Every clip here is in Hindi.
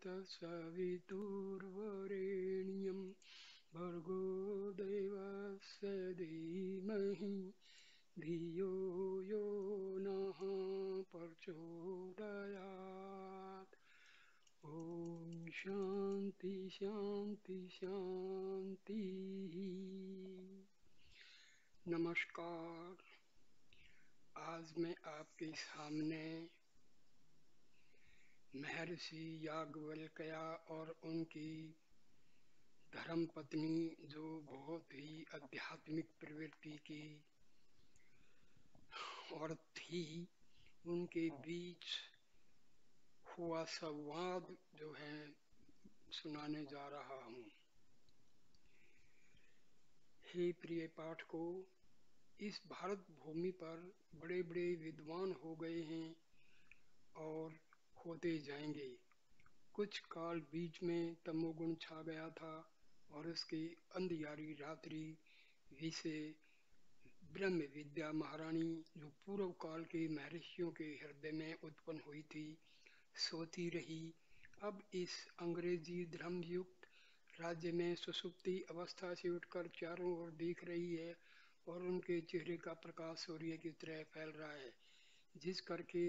तत्सवितुर्वरेण्यं भर्गो देवस्य धीमहि धियो यो नः प्रचोदयात्। ओम शांति शांति शांति। नमस्कार। आज मैं आपके सामने महर्षि याज्ञवल्क्य और उनकी धर्मपत्नी जो बहुत ही आध्यात्मिक प्रवृत्ति की औरत थी, उनके बीच हुआ संवाद जो है सुनाने जा रहा हूँ। हे प्रिय पाठकों, इस भारत भूमि पर बड़े बड़े विद्वान हो गए हैं और होते जाएंगे। कुछ काल बीच में तमोगुण छा गया था और उसकी अंधियारी रात्रि विषय ब्रह्म विद्या महारानी जो पूर्व काल के महर्षियों के हृदय में उत्पन्न हुई थी, सोती रही। अब इस अंग्रेजी धर्म युक्त राज्य में सुषुप्ति अवस्था से उठकर चारों ओर देख रही है और उनके चेहरे का प्रकाश सूर्य की तरह फैल रहा है, जिस करके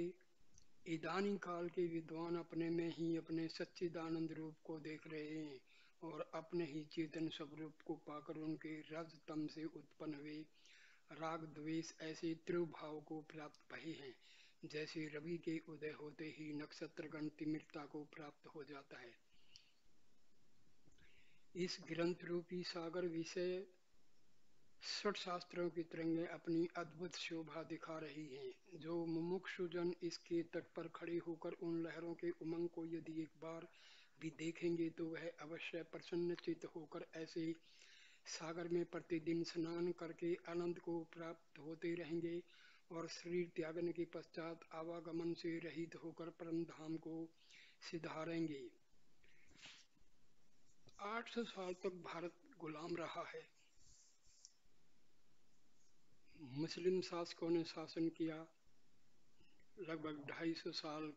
इदानी काल के विद्वान अपने में ही अपने सच्चिदानंद रूप को देख रहे हैं और अपने ही चेतन स्वरूप को पाकर उनके रज तम से उत्पन्न हुए राग द्वेष ऐसे त्रिभाव को प्राप्त भये हैं, जैसे रवि के उदय होते ही नक्षत्रगण तिमिरता को प्राप्त हो जाता है। इस ग्रंथ रूपी सागर विषय षट शास्त्रों की तरंगें अपनी अद्भुत शोभा दिखा रही हैं। जो मुमुक्षुजन इसके तट पर खड़े होकर उन लहरों के उमंग को यदि एक बार भी देखेंगे तो वह अवश्य प्रसन्नचित्त होकर ऐसे सागर में प्रतिदिन स्नान करके आनंद को प्राप्त होते रहेंगे और शरीर त्यागने के पश्चात आवागमन से रहित होकर परम धाम को सिधारेंगे। 800 साल तक भारत गुलाम रहा है। मुस्लिम शासकों ने शासन किया, लगभग 250 साल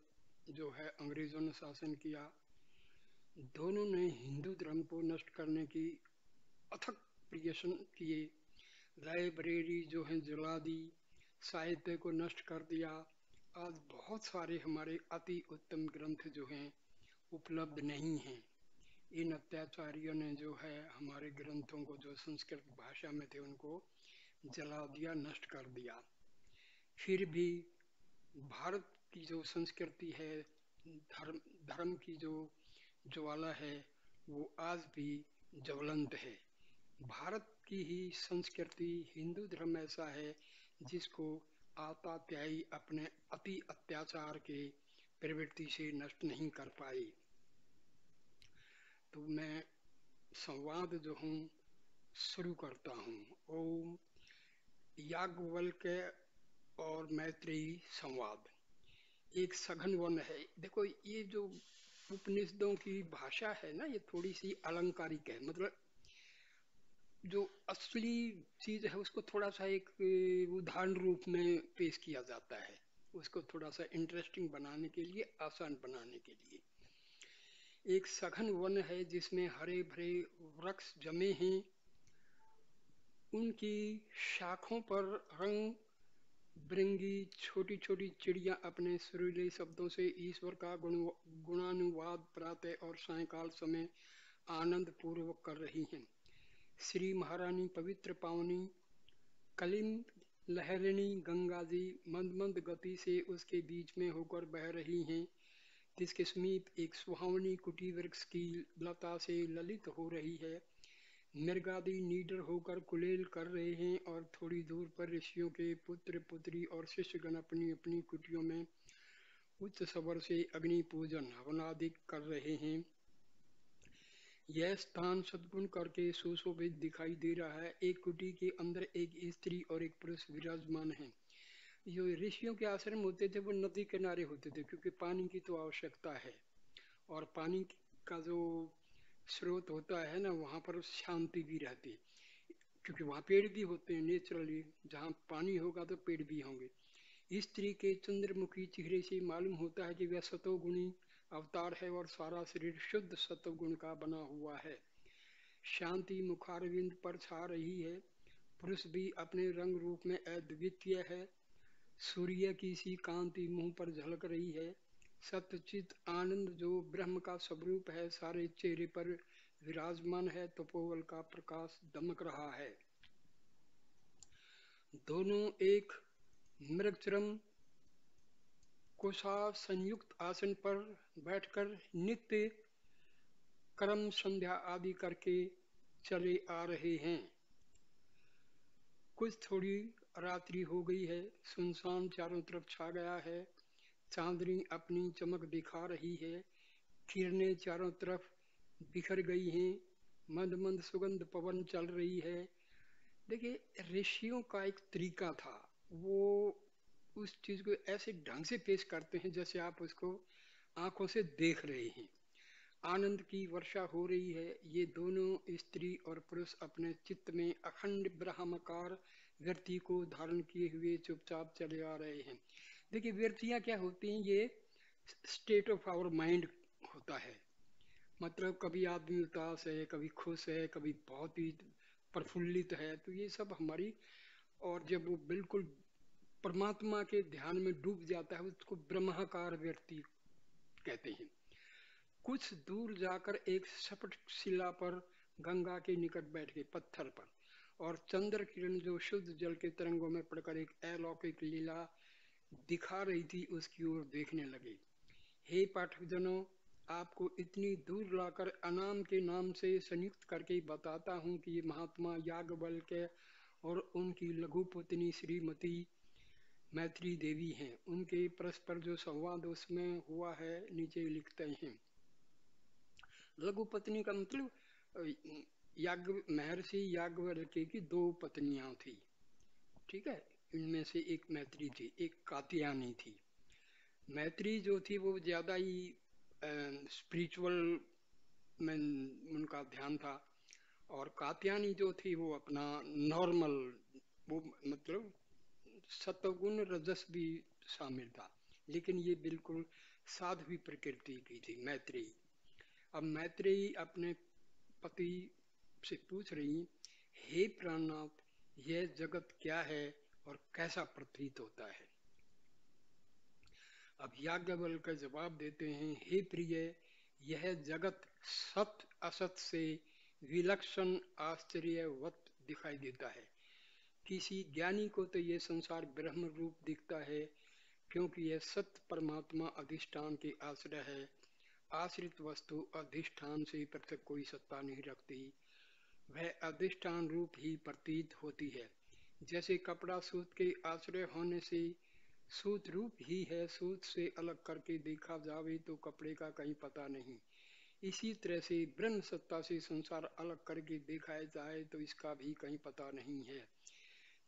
जो है अंग्रेजों ने शासन किया। दोनों ने हिंदू धर्म को नष्ट करने की अथक प्रयत्न किए। लाइब्रेरी जो है जला दी, साहित्य को नष्ट कर दिया। आज बहुत सारे हमारे अति उत्तम ग्रंथ जो हैं उपलब्ध नहीं हैं। इन अत्याचारियों ने जो है हमारे ग्रंथों को जो संस्कृत भाषा में थे उनको जला दिया, नष्ट कर दिया। फिर भी भारत की जो संस्कृति है, धर्म की जो ज्वाला है, वो आज भी ज्वलंत है। भारत की ही संस्कृति हिंदू धर्म ऐसा है जिसको आतात्यायी अपने अति अत्याचार के प्रवृत्ति से नष्ट नहीं कर पाई। तो मैं संवाद जो हूँ शुरू करता हूँ। ओम याज्ञवल्क्य और मैत्रेयी संवाद। एक सघन वन है। देखो, ये जो उपनिषदों की भाषा है ना, ये थोड़ी सी अलंकारिक है। मतलब जो असली चीज है उसको थोड़ा सा एक उदाहरण रूप में पेश किया जाता है, उसको थोड़ा सा इंटरेस्टिंग बनाने के लिए, आसान बनाने के लिए। एक सघन वन है जिसमें हरे भरे वृक्ष जमे हैं। उनकी शाखों पर रंग बिरंगी छोटी छोटी चिड़िया अपने सुरीले शब्दों से ईश्वर का गुणानुवाद प्रातः और सायंकाल समय आनंद पूर्वक कर रही हैं। श्री महारानी पवित्र पावनी कलिम लहरिणी गंगा जी मंद मंद गति से उसके बीच में होकर बह रही हैं, जिसके समीप एक सुहावनी कुटी वृक्ष की लता से ललित हो रही है। मृगादि निडर होकर कुलेल कर रहे हैं और थोड़ी दूर पर ऋषियों के पुत्र पुत्री और शिष्यगण अपनी अपनी कुटियों में उच्च स्वर से अग्नि पूजन हवनादि कर रहे हैं। यह स्थान सद्गुण करके सुशोभित दिखाई दे रहा है। एक कुटी के अंदर एक स्त्री और एक पुरुष विराजमान है। जो ऋषियों के आश्रम होते थे वो नदी किनारे होते थे, क्योंकि पानी की तो आवश्यकता है और पानी का जो स्रोत होता है ना, वहाँ पर शांति भी रहती है, क्योंकि वहाँ पेड़ भी होते हैं। नेचुरली जहाँ पानी होगा तो पेड़ भी होंगे। स्त्री के चंद्रमुखी चेहरे से मालूम होता है कि वह सतोगुणी अवतार है और सारा शरीर शुद्ध सत्व गुण का बना हुआ है। शांति मुखारविंद पर छा रही है। पुरुष भी अपने रंग रूप में अद्वितीय है। सूर्य की सी कांति मुंह पर झलक रही है। सत्यचित आनंद जो ब्रह्म का स्वरूप है सारे चेहरे पर विराजमान है। तपोबल का प्रकाश दमक रहा है। दोनों एक मृगचरम कोसा संयुक्त आसन पर बैठकर नित्य कर्म संध्या आदि करके चले आ रहे हैं। कुछ थोड़ी रात्रि हो गई है। सुनसान चारों तरफ छा गया है। चांदनी अपनी चमक दिखा रही है। किरणें चारों तरफ बिखर गई हैं। मंद मंद सुगंध पवन चल रही है। देखिए, ऋषियों का एक तरीका था। वो उस चीज को ऐसे ढंग से पेश करते हैं जैसे आप उसको आंखों से देख रहे हैं। आनंद की वर्षा हो रही है। ये दोनों स्त्री और पुरुष अपने चित्त में अखंड ब्रह्माकार वृत्ति को धारण किए हुए चुपचाप चले आ रहे हैं। देखिए, वृत्तियां क्या होती हैं? ये स्टेट ऑफ आवर माइंड होता है। मतलब कभी आदमी उदास है, कभी खुश है, कभी बहुत ही प्रफुल्लित है, तो ये सब हमारी। और जब वो बिल्कुल परमात्मा के ध्यान में डूब जाता है उसको ब्रह्माकार व्यक्ति कहते हैं। कुछ दूर जाकर एक सपट शिला पर गंगा के निकट बैठ गए, पत्थर पर, और चंद्र किरण जो शुद्ध जल के तरंगों में पड़कर एक अलौकिक लीला दिखा रही थी उसकी ओर देखने लगे। हे पाठक जनों, आपको इतनी दूर लाकर अनाम के नाम से संयुक्त करके बताता हूँ कि ये महात्मा याज्ञवल्क्य और उनकी लघु पुत्री श्रीमती मैत्री देवी हैं। उनके परस्पर जो संवाद उसमें हुआ है नीचे लिखते हैं। लघु पत्नी का मतलब याज्ञ महर्षि याज्ञवल्क्य की दो पत्नियां थी। ठीक है, इनमें से एक मैत्री थी, एक कात्यायनी थी। मैत्री जो थी वो ज्यादा ही स्पिरिचुअल में उनका ध्यान था, और कात्यायनी जो थी वो अपना नॉर्मल, वो मतलब सत्वगुण रजस भी शामिल था, लेकिन ये बिल्कुल साध्वी प्रकृति की थी मैत्री। अब मैत्री अपने पति से पूछ रही, हे प्राणनाथ, यह जगत क्या है और कैसा प्रतीत होता है? अब याज्ञवल्क्य जवाब देते हैं, हे प्रिय, यह जगत सत असत से विलक्षण आश्चर्यवत दिखाई देता है। किसी ज्ञानी को तो यह संसार ब्रह्म रूप दिखता है, क्योंकि यह सत्य परमात्मा अधिष्ठान के आश्रय है। आश्रित वस्तु अधिष्ठान से पृथक कोई सत्ता नहीं रखती, वह अधिष्ठान रूप ही प्रतीत होती है। जैसे कपड़ा सूत के आश्रय होने से सूत रूप ही है, सूत से अलग करके देखा जावे तो कपड़े का कहीं पता नहीं। इसी तरह से ब्रह्म सत्ता से संसार अलग करके देखा जाए तो इसका भी कहीं पता नहीं है।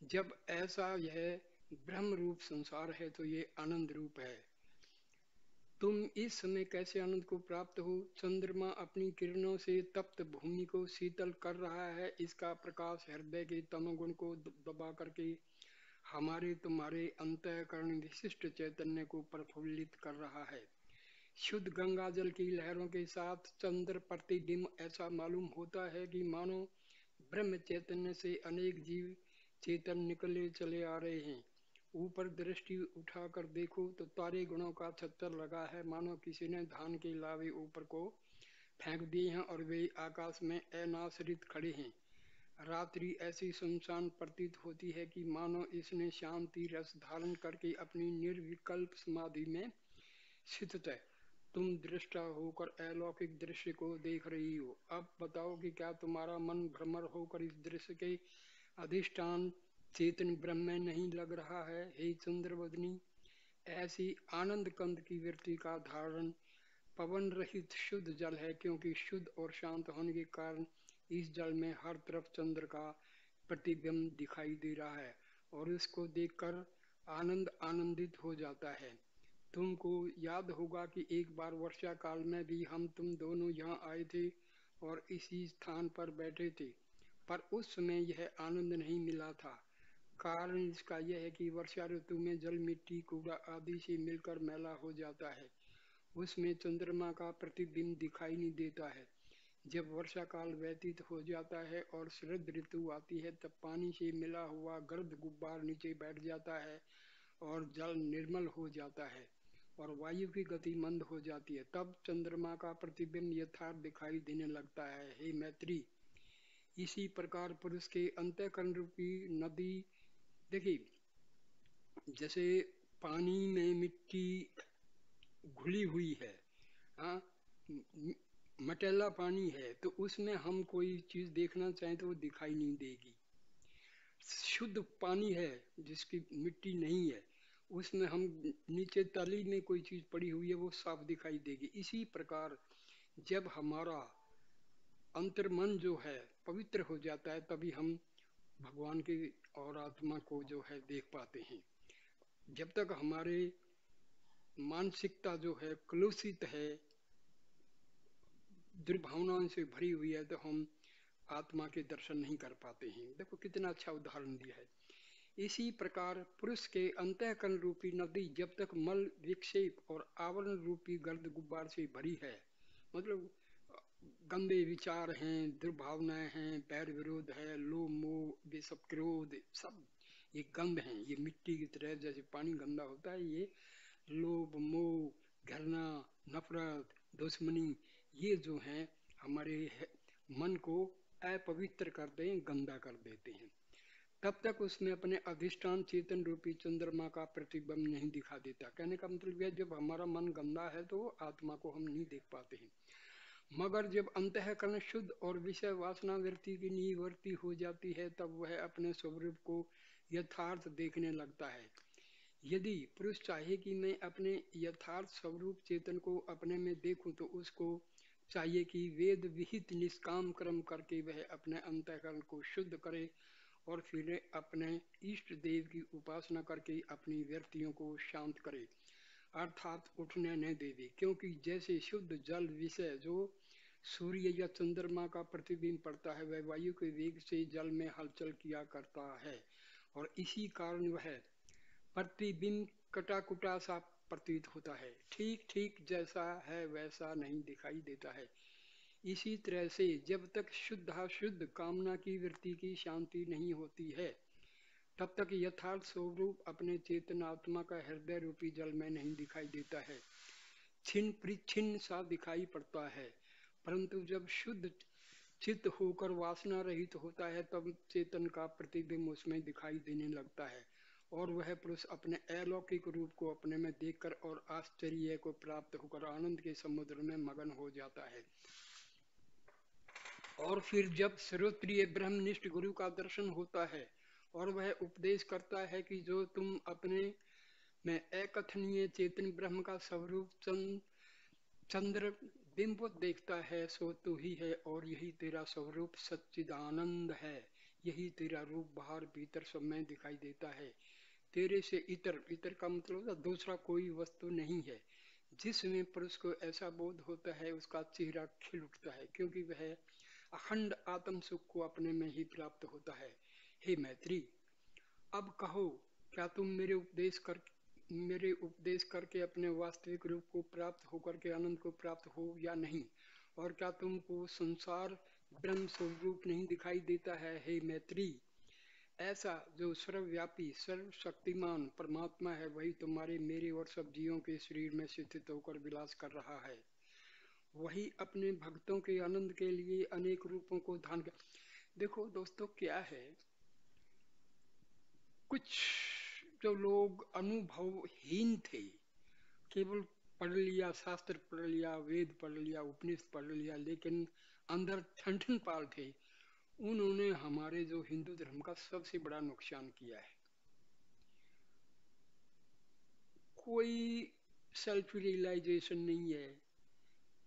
जब ऐसा यह ब्रह्म रूप संसार है तो ये आनंद रूप है। तुम इस समय कैसे आनंद को प्राप्त हो? चंद्रमा अपनी किरणों से तप्त भूमि को शीतल कर रहा है। इसका प्रकाश हृदय के तमोगुण को दबा करके हमारे तुम्हारे अंतःकरण विशिष्ट चैतन्य को प्रफुल्लित कर रहा है। शुद्ध गंगा जल की लहरों के साथ चंद्र प्रतिबिंब ऐसा मालूम होता है कि मानो ब्रह्म चैतन्य से अनेक जीव चेतन निकले चले आ रहे हैं। ऊपर दृष्टि उठाकर देखो तो तारे गुणों का छत्तर लगा है, मानो किसी ने धान के लावे ऊपर को फेंक दिए हैं और वे आकाश में अनाश्रित खड़े हैं। रात्रि ऐसी सुनसान प्रतीत होती है कि मानो इसने शांति रस धारण करके अपनी निर्विकल्प समाधि में स्थित है। तुम दृष्टा होकर अलौकिक दृश्य को देख रही हो। अब बताओ कि क्या तुम्हारा मन भ्रमर होकर इस दृश्य के अधिष्ठान चेतन ब्रह्म में नहीं लग रहा है? हे चंद्रवदनी, ऐसी आनंद कंद की वृत्ति का धारण पवन रहित शुद्ध जल है, क्योंकि शुद्ध और शांत होने के कारण इस जल में हर तरफ चंद्र का प्रतिबिंब दिखाई दे रहा है और इसको देखकर आनंद आनंदित हो जाता है। तुमको याद होगा कि एक बार वर्षा काल में भी हम तुम दोनों यहाँ आए थे और इसी स्थान पर बैठे थे, पर उस समय यह आनंद नहीं मिला था। कारण इसका यह है कि वर्षा ऋतु में जल मिट्टी कूड़ा आदि से मिलकर मैला हो जाता है उसमें चंद्रमा का प्रतिबिंब दिखाई नहीं देता है। जब वर्षा काल व्यतीत हो जाता है और शरद ऋतु आती है, तब पानी से मिला हुआ गर्द गुब्बार नीचे बैठ जाता है और जल निर्मल हो जाता है और वायु की गति मंद हो जाती है। तब चंद्रमा का प्रतिबिंब यथार्थ दिखाई देने लगता है। हे मैत्री, इसी प्रकार पुरुष के अंतःकरण रूपी नदी, देखिए, जैसे पानी में मिट्टी घुली हुई है, हाँ, मटेला पानी है, तो उसमें हम कोई चीज देखना चाहें तो वो दिखाई नहीं देगी। शुद्ध पानी है जिसकी मिट्टी नहीं है, उसमें हम नीचे तली में कोई चीज पड़ी हुई है वो साफ दिखाई देगी। इसी प्रकार जब हमारा अंतर्मन जो है पवित्र हो जाता है, तभी हम भगवान की और आत्मा को जो है देख पाते हैं। जब तक हमारे मानसिकता जो है कलुषित है, दुर्भावनाओं से भरी हुई है, तो हम आत्मा के दर्शन नहीं कर पाते हैं। देखो कितना अच्छा उदाहरण दिया है। इसी प्रकार पुरुष के अंतःकरण रूपी नदी जब तक मल विक्षेप और आवरण रूपी गर्द गुब्बार से भरी है, मतलब गंदे विचार हैं, दुर्भावनाएं हैं, बैर विरोध है, लोभ मोह, ये सब क्रोध, सब ये गंध हैं। ये मिट्टी की तरह, जैसे पानी गंदा होता है, ये लोभ मोह घृणा नफरत दुश्मनी, ये जो हैं हमारे मन को अपवित्र करते हैं, गंदा कर देते हैं। तब तक उसमें अपने अधिष्ठान चेतन रूपी चंद्रमा का प्रतिबिंब नहीं दिखा देता। कहने का मतलब यह, जब हमारा मन गंदा है तो आत्मा को हम नहीं देख पाते हैं। मगर जब अंतःकरण शुद्ध और विषय वासना वृत्ति की निवृत्ति हो जाती है, तब वह अपने स्वरूप को यथार्थ देखने लगता है। यदि पुरुष चाहे कि मैं अपने यथार्थ स्वरूप चेतन को अपने में देखूं, तो उसको चाहिए कि वेद विहित निष्काम कर्म करके वह अपने अंतःकरण को शुद्ध करे और फिर अपने इष्ट देव की उपासना करके अपनी वृत्तियों को शांत करे, अर्थात उठने न देवे। क्योंकि जैसे शुद्ध जल विषय जो सूर्य या चंद्रमा का प्रतिबिंब पड़ता है, वह वायु के वेग से जल में हलचल किया करता है और इसी कारण वह प्रतिबिंब कटाकुटा सा प्रतीत होता है, ठीक ठीक जैसा है वैसा नहीं दिखाई देता है। इसी तरह से जब तक शुद्ध कामना की वृत्ति की शांति नहीं होती है, तब तक यथार्थ स्वरूप अपने चेतनात्मा का हृदय रूपी जल में नहीं दिखाई देता है, छिन्न परिच्छिन्न सा दिखाई पड़ता है। परंतु जब शुद्ध चित्त होकर वासना रहित होता है, तब चेतन का प्रतिबिंब उसमें दिखाई देने लगता है और वह पुरुष अपने अलौकिक रूप को अपने में देखकर और आश्चर्य को प्राप्त होकर आनंद के समुद्र में मगन हो जाता है। और फिर जब श्रोत्रिय ब्रह्मनिष्ठ गुरु का दर्शन होता है और वह उपदेश करता है कि जो तुम अपने में अकथनीय चेतन ब्रह्म का स्वरूप चंद्र बिंब देखता है, सो तू ही है और यही तेरा स्वरूप सच्चिदानंद है। यही तेरा रूप बाहर भीतर सब में दिखाई देता है। तेरे से इतर, इतर का मतलब दूसरा कोई वस्तु नहीं है। जिसमें पुरुष को ऐसा बोध होता है, उसका चेहरा खिल उठता है, क्योंकि वह अखंड आत्म सुख को अपने में ही प्राप्त होता है। हे मैत्री, अब कहो, क्या तुम मेरे उपदेश करके अपने वास्तविक रूप को प्राप्त होकर के आनंद को प्राप्त हो या नहीं? और क्या तुमको संसार ब्रह्म स्वरूप नहीं दिखाई देता है? हे मैत्री, ऐसा जो सर्वव्यापी सर्वशक्तिमान परमात्मा है, वही तुम्हारे मेरे और सब जीवों के शरीर में स्थित होकर विलास कर रहा है। वही अपने भक्तों के आनंद के लिए अनेक रूपों को धारण कर। देखो दोस्तों, क्या है, कुछ जो लोग अनुभवहीन थे, केवल पढ़ लिया, शास्त्र पढ़ लिया, वेद पढ़ लिया, उपनिषद पढ़ लिया, लेकिन अंदर ठंठन पाल थे, उन्होंने हमारे जो हिंदू धर्म का सबसे बड़ा नुकसान किया है। कोई सेल्फ रियलाइजेशन नहीं है,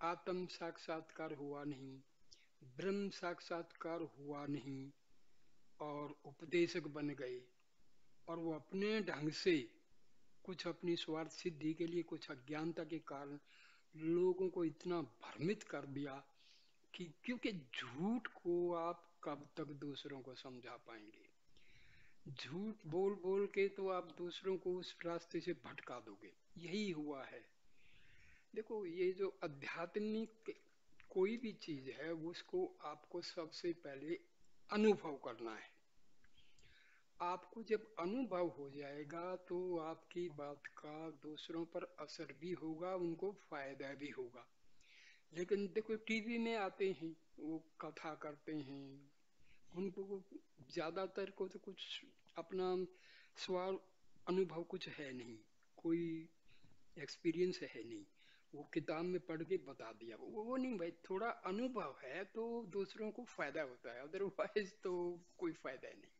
आत्म साक्षात्कार हुआ नहीं, ब्रह्म साक्षात्कार हुआ नहीं, और उपदेशक बन गए और वो अपने ढंग से कुछ अपनी स्वार्थ सिद्धि के लिए, कुछ अज्ञानता के कारण लोगों को इतना भ्रमित कर दिया कि, क्योंकि झूठ को आप कब तक दूसरों को समझा पाएंगे? झूठ बोल बोल के तो आप दूसरों को उस रास्ते से भटका दोगे। यही हुआ है। देखो, ये जो आध्यात्मिक कोई भी चीज है उसको आपको सबसे पहले अनुभव करना है। आपको जब अनुभव हो जाएगा तो आपकी बात का दूसरों पर असर भी होगा, उनको फायदा भी होगा। लेकिन देखो, टीवी में आते हैं, वो कथा करते हैं, उनको ज्यादातर को तो कुछ अपना स्वाल अनुभव कुछ है नहीं, कोई एक्सपीरियंस है नहीं। वो किताब में पढ़ के बता दिया, वो नहीं भाई, थोड़ा अनुभव है तो दूसरों को फायदा होता है, अदरवाइज तो कोई फायदा नहीं।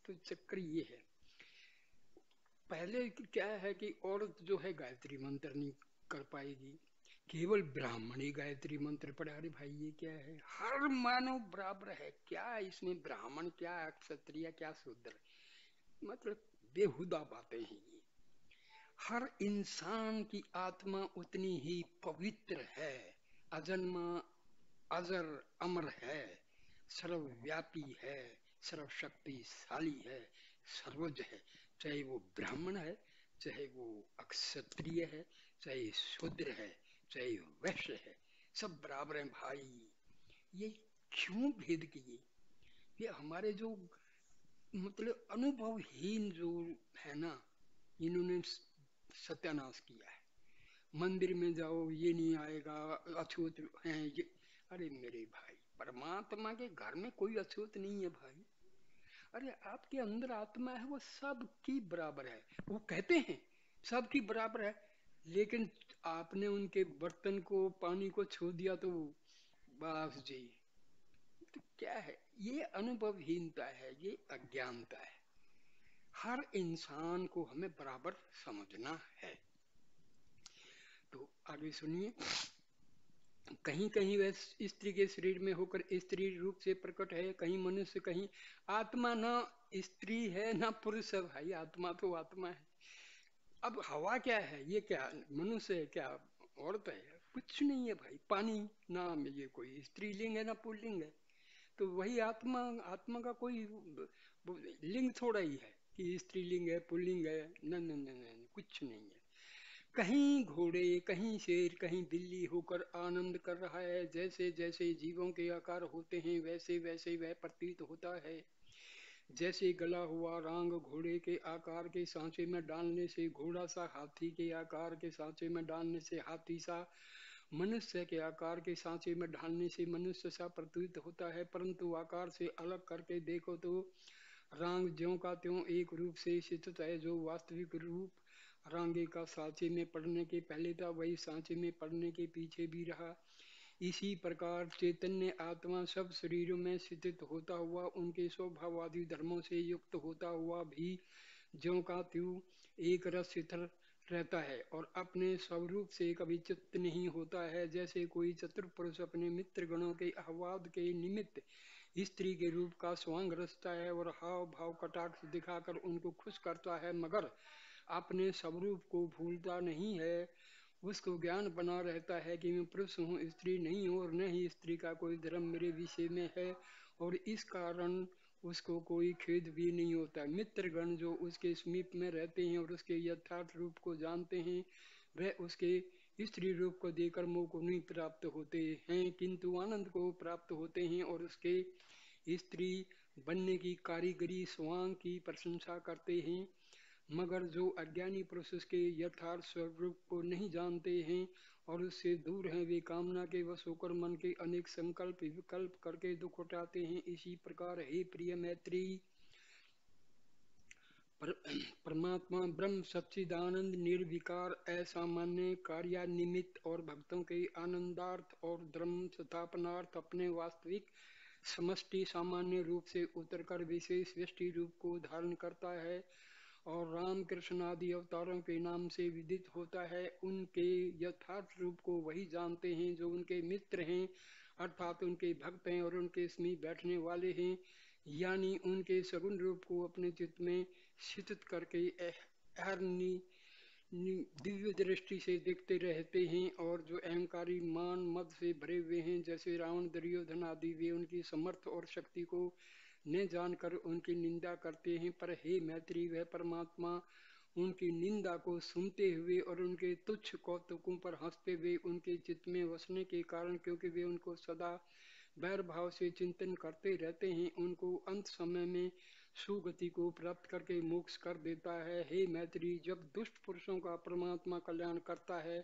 तो चक्कर ये है, पहले क्या है कि औरत जो है गायत्री मंत्र नहीं कर पाएगी, केवल ब्राह्मण ही गायत्री मंत्र पढ़े। अरे भाई ये क्या है, हर मानव बराबर है, क्या इसमें ब्राह्मण क्या क्षत्रिय क्या शूद्र, मतलब बेहुदा बातें हैं ये। हर इंसान की आत्मा उतनी ही पवित्र है, अजन्मा, अजर, अमर है, सर्वव्यापी है, सर्वशक्तिशाली है, सर्वज है। चाहे वो ब्राह्मण है, चाहे वो अक्षत्रिय है, चाहे शूद्र है, चाहे वैश्य है, सब बराबर हैं भाई। ये क्यों भेद किए? ये हमारे जो मतलब अनुभवहीन जो है ना, इन्होंने सत्यानाश किया है। मंदिर में जाओ ये नहीं आएगा, अछूत है ये। अरे मेरे भाई, परमात्मा के घर में कोई अछूत नहीं है भाई। अरे आपके अंदर आत्मा है, वो सबकी बराबर है। वो कहते हैं सबकी बराबर है, लेकिन आपने उनके बर्तन को, पानी को छू दिया तो बस जी। तो क्या है, ये अनुभवहीनता है, ये अज्ञानता है। हर इंसान को हमें बराबर समझना है। तो आगे सुनिए, कहीं कहीं वह स्त्री के शरीर में होकर स्त्री रूप से प्रकट है, कहीं मनुष्य, कहीं आत्मा। ना स्त्री है ना पुरुष है भाई, आत्मा तो आत्मा है। अब हवा क्या है, ये क्या मनुष्य है, क्या औरत है? कुछ नहीं है भाई, पानी। ना ये कोई स्त्रीलिंग है ना पुल्लिंग है। तो वही आत्मा, आत्मा का कोई लिंग थोड़ा ही है कि स्त्रीलिंग है पुल्लिंग है। न न न न, कुछ नहीं है। कहीं घोड़े, कहीं शेर, कहीं बिल्ली होकर आनंद कर रहा है। जैसे जैसे जीवों के आकार होते हैं वैसे वैसे वह प्रतीत होता है। जैसे गला हुआ रांग घोड़े के आकार के सांचे में डालने से घोड़ा सा, हाथी के आकार के सांचे में डालने से हाथी सा, मनुष्य के आकार के सांचे में ढालने से मनुष्य सा प्रतीत होता है। परंतु आकार से अलग करके देखो तो रांग ज्यों का त्यों एक रूप से स्थित है। जो वास्तविक रूप रांगे का सांचे में पड़ने के पहले था, वही सांचे में पड़ने के पीछे भी रहा। इसी प्रकार चैतन्य आत्मा सब शरीरों में स्थित होता हुआ उनके स्वभावादी धर्मों से युक्त होता हुआ भी ज्यों का त्यों एक रस स्थिर रहता है और अपने स्वरूप से कभी चित्त नहीं होता है। जैसे कोई चतुर पुरुष अपने मित्र गणों के आह्लाद के निमित्त स्त्री के रूप का स्वांग रचता है और हाव भाव कटाक्ष दिखाकर उनको खुश करता है, मगर अपने स्वरूप को भूलता नहीं है। उसको ज्ञान बना रहता है कि मैं पुरुष हूँ, स्त्री नहीं हूँ, और न ही स्त्री का कोई धर्म मेरे विषय में है, और इस कारण उसको कोई खेद भी नहीं होता। मित्रगण जो उसके समीप में रहते हैं और उसके यथार्थ रूप को जानते हैं, वह उसके स्त्री रूप को देकर मोह को नहीं प्राप्त होते हैं, किंतु आनंद को प्राप्त होते हैं और उसके स्त्री बनने की कारीगरी स्वांग की प्रशंसा करते हैं। मगर जो अज्ञानी पुरुष उसके यथार्थ स्वरूप को नहीं जानते हैं और उससे दूर हैं, वे कामना के वश होकर मन के अनेक संकल्प विकल्प करके दुख उठाते हैं। इसी प्रकार हे प्रिय मैत्री, पर, परमात्मा ब्रह्म सच्चिदानंद निर्विकार असामान्य कार्यानिमित्त और भक्तों के आनंदार्थ और धर्म स्थापनार्थ अपने वास्तविक समष्टि सामान्य रूप से उतरकर विशेष व्यष्टि रूप को धारण करता है और राम कृष्ण आदि अवतारों के नाम से विदित होता है। उनके यथार्थ रूप को वही जानते हैं जो उनके मित्र हैं, अर्थात उनके भक्त हैं और उनके समीप बैठने वाले हैं, यानी उनके सगुण रूप को अपने चित्त में स्थित करके अहरनी दिव्य दृष्टि से देखते रहते हैं। और जो अहंकारी मान मद से भरे हुए हैं, जैसे रावण, दुर्योधन आदि, वे उनकी समर्थ और शक्ति को न जानकर उनकी निंदा करते हैं। पर हे मैत्री, वह परमात्मा उनकी निंदा को सुनते हुए और उनके तुच्छ कौतुकों पर हंसते हुए उनके चित्त में वसने के कारण, क्योंकि वे उनको सदा वैर भाव से चिंतन करते रहते हैं, उनको अंत समय में सुगति को प्राप्त करके मोक्ष कर देता है। हे मैत्री, जब दुष्ट पुरुषों का परमात्मा कल्याण करता है,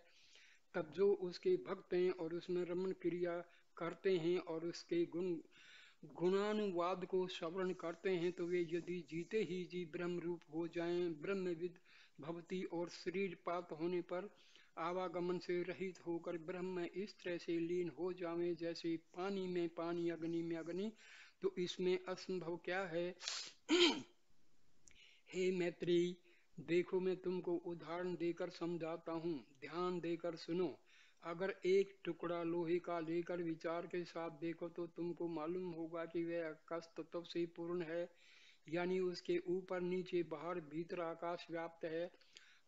तब जो उसके भक्त हैं और उसमें रमण क्रिया करते हैं और उसके गुणानुवाद को श्रवण करते हैं, तो वे यदि जीते ही जी ब्रह्म रूप हो जाएं, ब्रह्मविद भवती और शरीर पात होने पर आवागमन से रहित होकर ब्रह्म में इस तरह से लीन हो जावें जैसे पानी में पानी, अग्नि में अग्नि, तो इसमें असंभव क्या है? हे मैत्री, देखो मैं तुमको उदाहरण देकर समझाता हूँ, ध्यान देकर सुनो। अगर एक टुकड़ा लोहे का लेकर विचार के साथ देखो तो तुमको मालूम होगा कि वह आकाश तत्व से पूर्ण है, यानी उसके ऊपर नीचे बाहर भीतर आकाश व्याप्त है।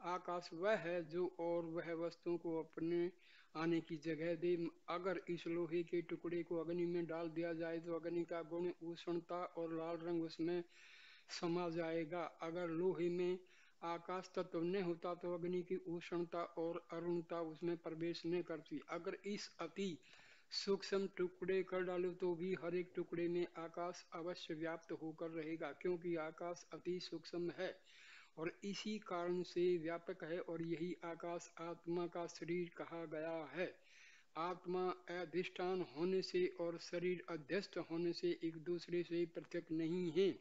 आकाश वह है जो और वह वस्तुओं को अपने आने की जगह दे। अगर इस लोहे के टुकड़े को अग्नि में डाल दिया जाए तो अग्नि का गुण उष्णता और लाल रंग उसमें समा जाएगा। अगर लोहे में आकाश तत्व न होता तो अग्नि की उष्णता और अरुणता उसमें प्रवेश न करती। अगर इस अति सूक्ष्म टुकड़े कर डालो तो भी हर एक टुकड़े में आकाश अवश्य व्याप्त होकर रहेगा, क्योंकि आकाश अति सूक्ष्म है और इसी कारण से व्यापक है, और यही आकाश आत्मा का शरीर कहा गया है। आत्मा अधिष्ठान होने से और शरीर अध्यस्त होने से एक दूसरे से पृथक नहीं है।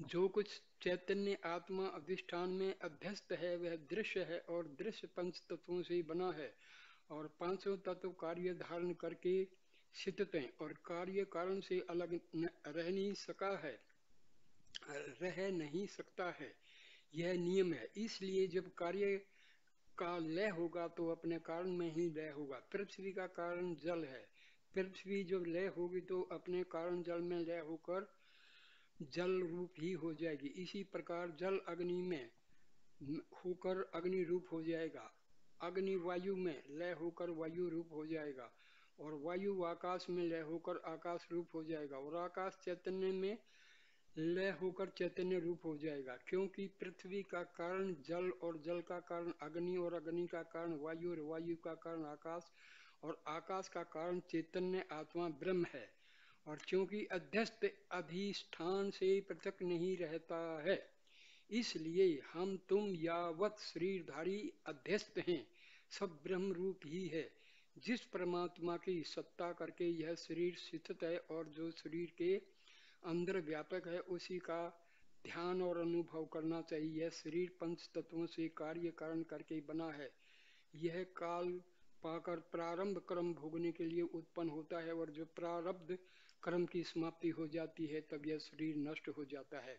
जो कुछ चैतन्य आत्मा अधिष्ठान में अध्यस्त है वह दृश्य है, और दृश्य पंच तत्वों से बना है, और पांचों तत्व कार्य धारण करके स्थित हैं, और कार्य कारण से अलग रह नहीं सकता है। यह नियम है। इसलिए जब कार्य का लय होगा तो अपने कारण में ही लय होगा। पृथ्वी का कारण जल है, पृथ्वी जब लय होगी तो अपने कारण जल में लय होकर जल रूप ही हो जाएगी। इसी प्रकार जल अग्नि में होकर अग्नि रूप हो जाएगा, अग्नि वायु में लय होकर वायु रूप हो जाएगा, और वायु आकाश में लय होकर आकाश रूप हो जाएगा, और आकाश चैतन्य में लय होकर चैतन्य रूप हो जाएगा। क्योंकि पृथ्वी का कारण जल और जल का कारण अग्नि और अग्नि का कारण वायु और वायु का कारण आकाश और आकाश का कारण चैतन्य आत्मा ब्रह्म है। और क्योंकि अध्यस्त अधिष्ठान से पृथक नहीं रहता है, इसलिए हम तुम यावत शरीरधारी अध्यस्त हैं, सब ब्रह्म रूप ही है। जिस परमात्मा की सत्ता करके यह शरीर स्थित है और जो शरीर के अंदर व्यापक है, उसी का ध्यान और अनुभव करना चाहिए। यह शरीर पंच तत्वों से कार्य कारण करके बना है। यह काल पाकर प्रारंभ कर्म भोगने के लिए उत्पन्न होता है, और जो प्रारब्ध कर्म की समाप्ति हो जाती है तब यह शरीर नष्ट हो जाता है।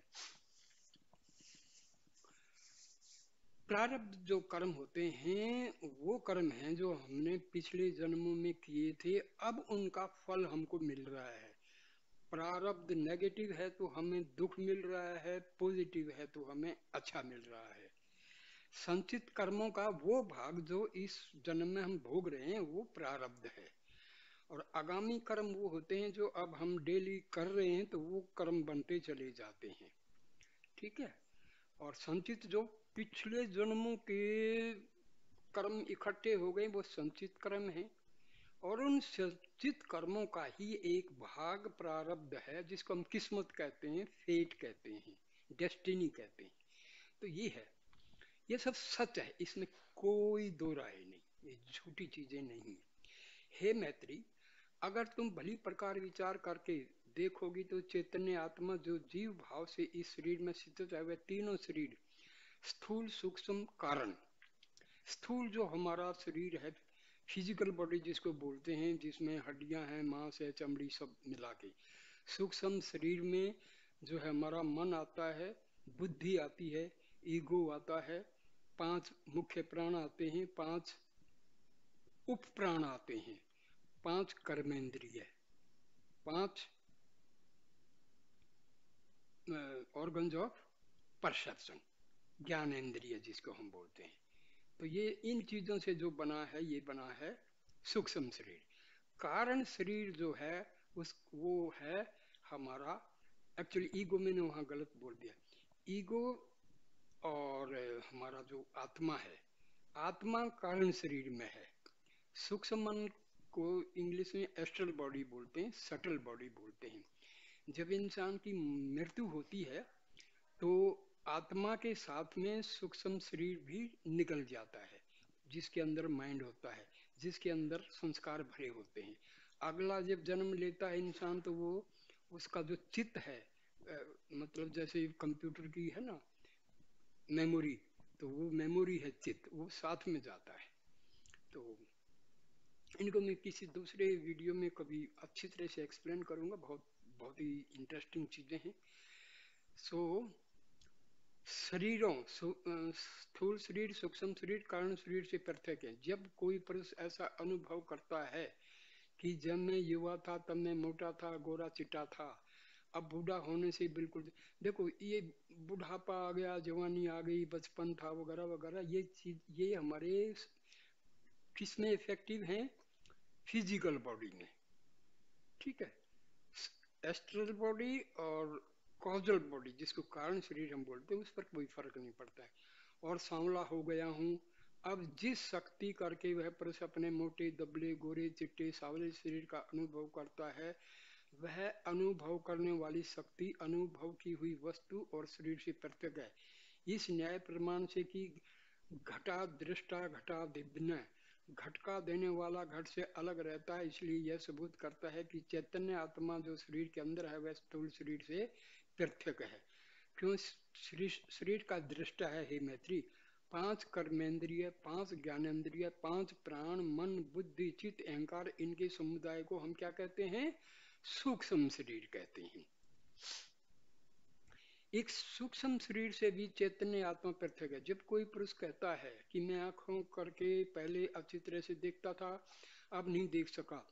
प्रारब्ध जो कर्म होते हैं वो कर्म हैं जो हमने पिछले जन्मों में किए थे, अब उनका फल हमको मिल रहा है। प्रारब्ध नेगेटिव है तो हमें दुख मिल रहा है, पॉजिटिव है तो हमें अच्छा मिल रहा है। संचित कर्मों का वो भाग जो इस जन्म में हम भोग रहे हैं वो प्रारब्ध है, और आगामी कर्म वो होते हैं जो अब हम डेली कर रहे हैं तो वो कर्म बनते चले जाते हैं। ठीक है। और संचित जो पिछले जन्मों के कर्म इकट्ठे हो गए वो संचित कर्म है, और उन संचित कर्मों का ही एक भाग प्रारब्ध है, जिसको हम किस्मत कहते हैं, फेट कहते हैं, डेस्टिनी कहते हैं। तो ये है, ये सब सच है, इसमें कोई दो राय नहीं, ये झूठी चीजें नहीं। हे मैत्री, अगर तुम भली प्रकार विचार करके देखोगी तो चैतन्य आत्मा जो जीव भाव से इस शरीर में स्थित है, वह तीनों शरीर स्थूल सूक्ष्म कारण, स्थूल जो हमारा शरीर है, फिजिकल बॉडी जिसको बोलते हैं, जिसमें हड्डियां हैं, मांस है, चमड़ी सब मिला के, सूक्ष्म शरीर में जो है हमारा मन आता है, बुद्धि आती है, ईगो आता है, 5 मुख्य प्राण आते हैं, 5 उप प्राण आते हैं, 5 कर्मेंद्रिय, 5 ऑर्गन्स ऑफ परसेप्शन, ज्ञानेन्द्रिय जिसको हम बोलते हैं। तो ये इन चीजों से जो बना है, ये बना है सूक्ष्म शरीर। कारण शरीर जो है वो है हमारा, एक्चुअली ईगो मैंने वहां गलत बोल दिया। ईगो और हमारा जो आत्मा है, आत्मा कारण शरीर में है। सूक्ष्म मन को इंग्लिश में एस्ट्रल बॉडी बोलते हैं, सटल बॉडी बोलते हैं। जब इंसान की मृत्यु होती है तो आत्मा के साथ में सूक्ष्म शरीर भी निकल जाता है, जिसके अंदर माइंड होता है, जिसके अंदर संस्कार भरे होते हैं। अगला जब जन्म लेता है इंसान तो वो उसका जो चित्त है, मतलब जैसे कंप्यूटर की है ना मेमोरी, तो वो मेमोरी है चित्त, वो साथ में जाता है। तो इनको मैं किसी दूसरे वीडियो में कभी अच्छी तरह से एक्सप्लेन करूंगा, बहुत बहुत ही इंटरेस्टिंग चीजें हैं। सो शरीरों स्थूल शरीर, सूक्ष्म शरीर कारण शरीर से पृथक है। जब कोई पुरुष ऐसा अनुभव करता है कि जब मैं युवा था तब मैं मोटा था, गोरा चिट्टा था, अब बूढ़ा होने से बिल्कुल, देखो ये बुढ़ापा आ गया, जवानी आ गई, बचपन था वगैरह वगैरह, ये चीज ये हमारे किसमें इफेक्टिव हैं? फिजिकल बॉडी में, ठीक है। एस्ट्रल बॉडी और कॉजल बॉडी, जिसको कारण शरीर हम बोलते हैं, उस पर कोई फर्क नहीं पड़ता है। और सांवला हो गया हूँ, अब जिस शक्ति करके वह पुरुष अपने मोटे दबले गोरे चिट्टे सावले शरीर का अनुभव करता है, वह अनुभव करने वाली शक्ति अनुभव की हुई वस्तु और शरीर से पृथक है। इस न्याय प्रमाण से कि घटा दृष्टा घटा भिन्न, घट का देने वाला घट से अलग रहता है, इसलिए यह सबूत करता है कि चैतन्य आत्मा जो शरीर के अंदर है वह स्थूल शरीर से पृथक है। क्यों? शरीर का दृष्टा है हे मैत्री। पांच कर्मेंद्रिय, पांच ज्ञानेन्द्रिय, पांच प्राण, मन, बुद्धि, चित्त, अहंकार, इनके समुदाय को हम क्या कहते हैं? सूक्ष्म शरीर कहते हैं। एक सूक्ष्म शरीर से भी चैतन्य आत्मा पृथक है। जब कोई पुरुष कहता है कि मैं आंखों करके पहले अच्छी तरह से देखता था, अब नहीं देख सका,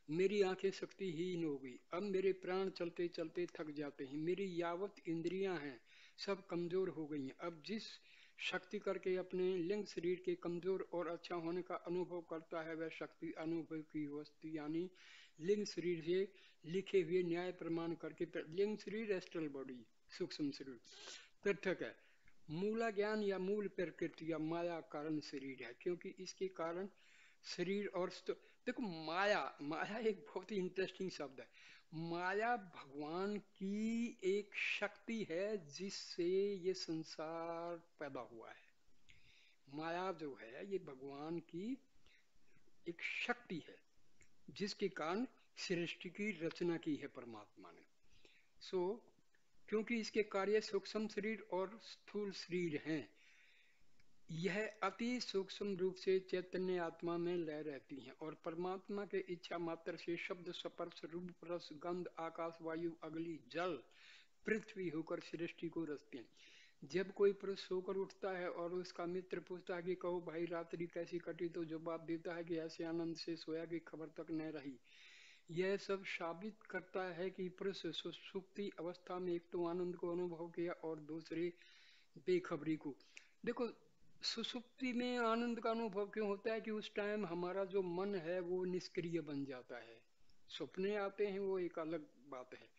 मेरी आंखें शक्तिहीन हो गई, अब मेरे प्राण चलते चलते थक जाते हैं, मेरी यावत इंद्रियां हैं सब कमजोर हो गई हैं, अब जिस शक्ति करके अपने लिंग शरीर के कमजोर और अच्छा होने का अनुभव करता है, वह शक्ति अनुभव की वस्तु यानी लिंग शरीर से लिखे हुए न्याय प्रमाण करके, लिंग शरीर एस्ट्रल बॉडी, सूक्ष्म शरीर पृथक है। मूला ज्ञान या मूल प्रकृति या माया कारण शरीर है, क्योंकि इसके कारण शरीर और देखो माया, माया एक बहुत ही इंटरेस्टिंग शब्द है। माया भगवान की एक शक्ति है जिससे ये संसार पैदा हुआ है। माया जो है ये भगवान की एक शक्ति है जिसके कारण सृष्टि की रचना की है परमात्मा ने। सो क्योंकि इसके कार्य सूक्ष्म शरीर और स्थूल शरीर हैं, यह अति सूक्ष्म रूप से चैतन्य आत्मा में लय रहती हैं और परमात्मा के इच्छा मात्र से शब्द स्पर्श रूप रस गंध आकाश वायु अग्नि जल पृथ्वी होकर सृष्टि को रचते हैं। जब कोई पुरुष सोकर उठता है और उसका मित्र पूछता है कि कहो भाई रात्रि कैसी कटी, तो जवाब देता है कि ऐसे आनंद से सोया कि खबर तक न रही। यह सब साबित करता है कि पुरुष सुषुप्ति अवस्था में एक तो आनंद को अनुभव किया और दूसरे बेखबरी को। देखो सुषुप्ति में आनंद का अनुभव क्यों होता है? कि उस टाइम हमारा जो मन है वो निष्क्रिय बन जाता है। सपने आते हैं वो एक अलग बात है,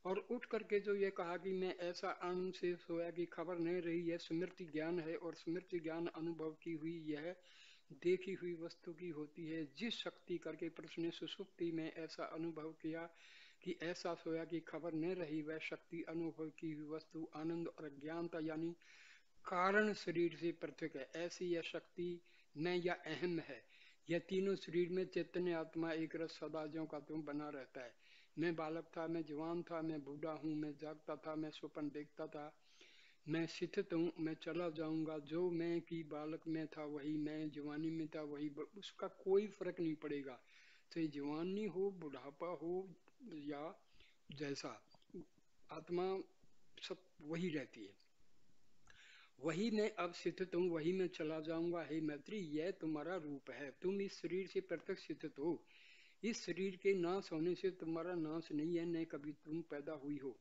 और उठ करके जो ये कहा कि मैं ऐसा आनंद से सोया कि खबर नहीं रही, यह स्मृति ज्ञान है, और स्मृति ज्ञान अनुभव की हुई यह देखी हुई वस्तु की होती है। जिस शक्ति करके पुरुष ने सुषुप्ति में ऐसा अनुभव किया कि ऐसा सोया कि खबर न रही, वह शक्ति अनुभव की हुई वस्तु आनंद और अज्ञानता यानी कारण शरीर से पृथक है। ऐसी यह शक्ति मैं या अहम है। यह तीनों शरीर में चैतन्य आत्मा एक रस सदा ज्यों का त्यों बना रहता है। मैं बालक था, मैं जवान था, मैं बूढ़ा हूँ, मैं जागता था, मैं स्वप्न देखता था, मैं स्थित हूँ, मैं चला जाऊंगा। जो मैं की बालक में था वही मैं जवानी में था वही उसका कोई फर्क नहीं पड़ेगा, चाहे जवानी हो, बुढ़ापा हो या जैसा, आत्मा सब वही रहती है। वही मैं अब स्थित हूँ, वही मैं चला जाऊंगा। हे मैत्री, यह तुम्हारा रूप है, तुम इस शरीर से पृथक स्थित हो। इस शरीर के नाश होने से तुम्हारा नाश नहीं है, न कभी तुम पैदा हुई हो।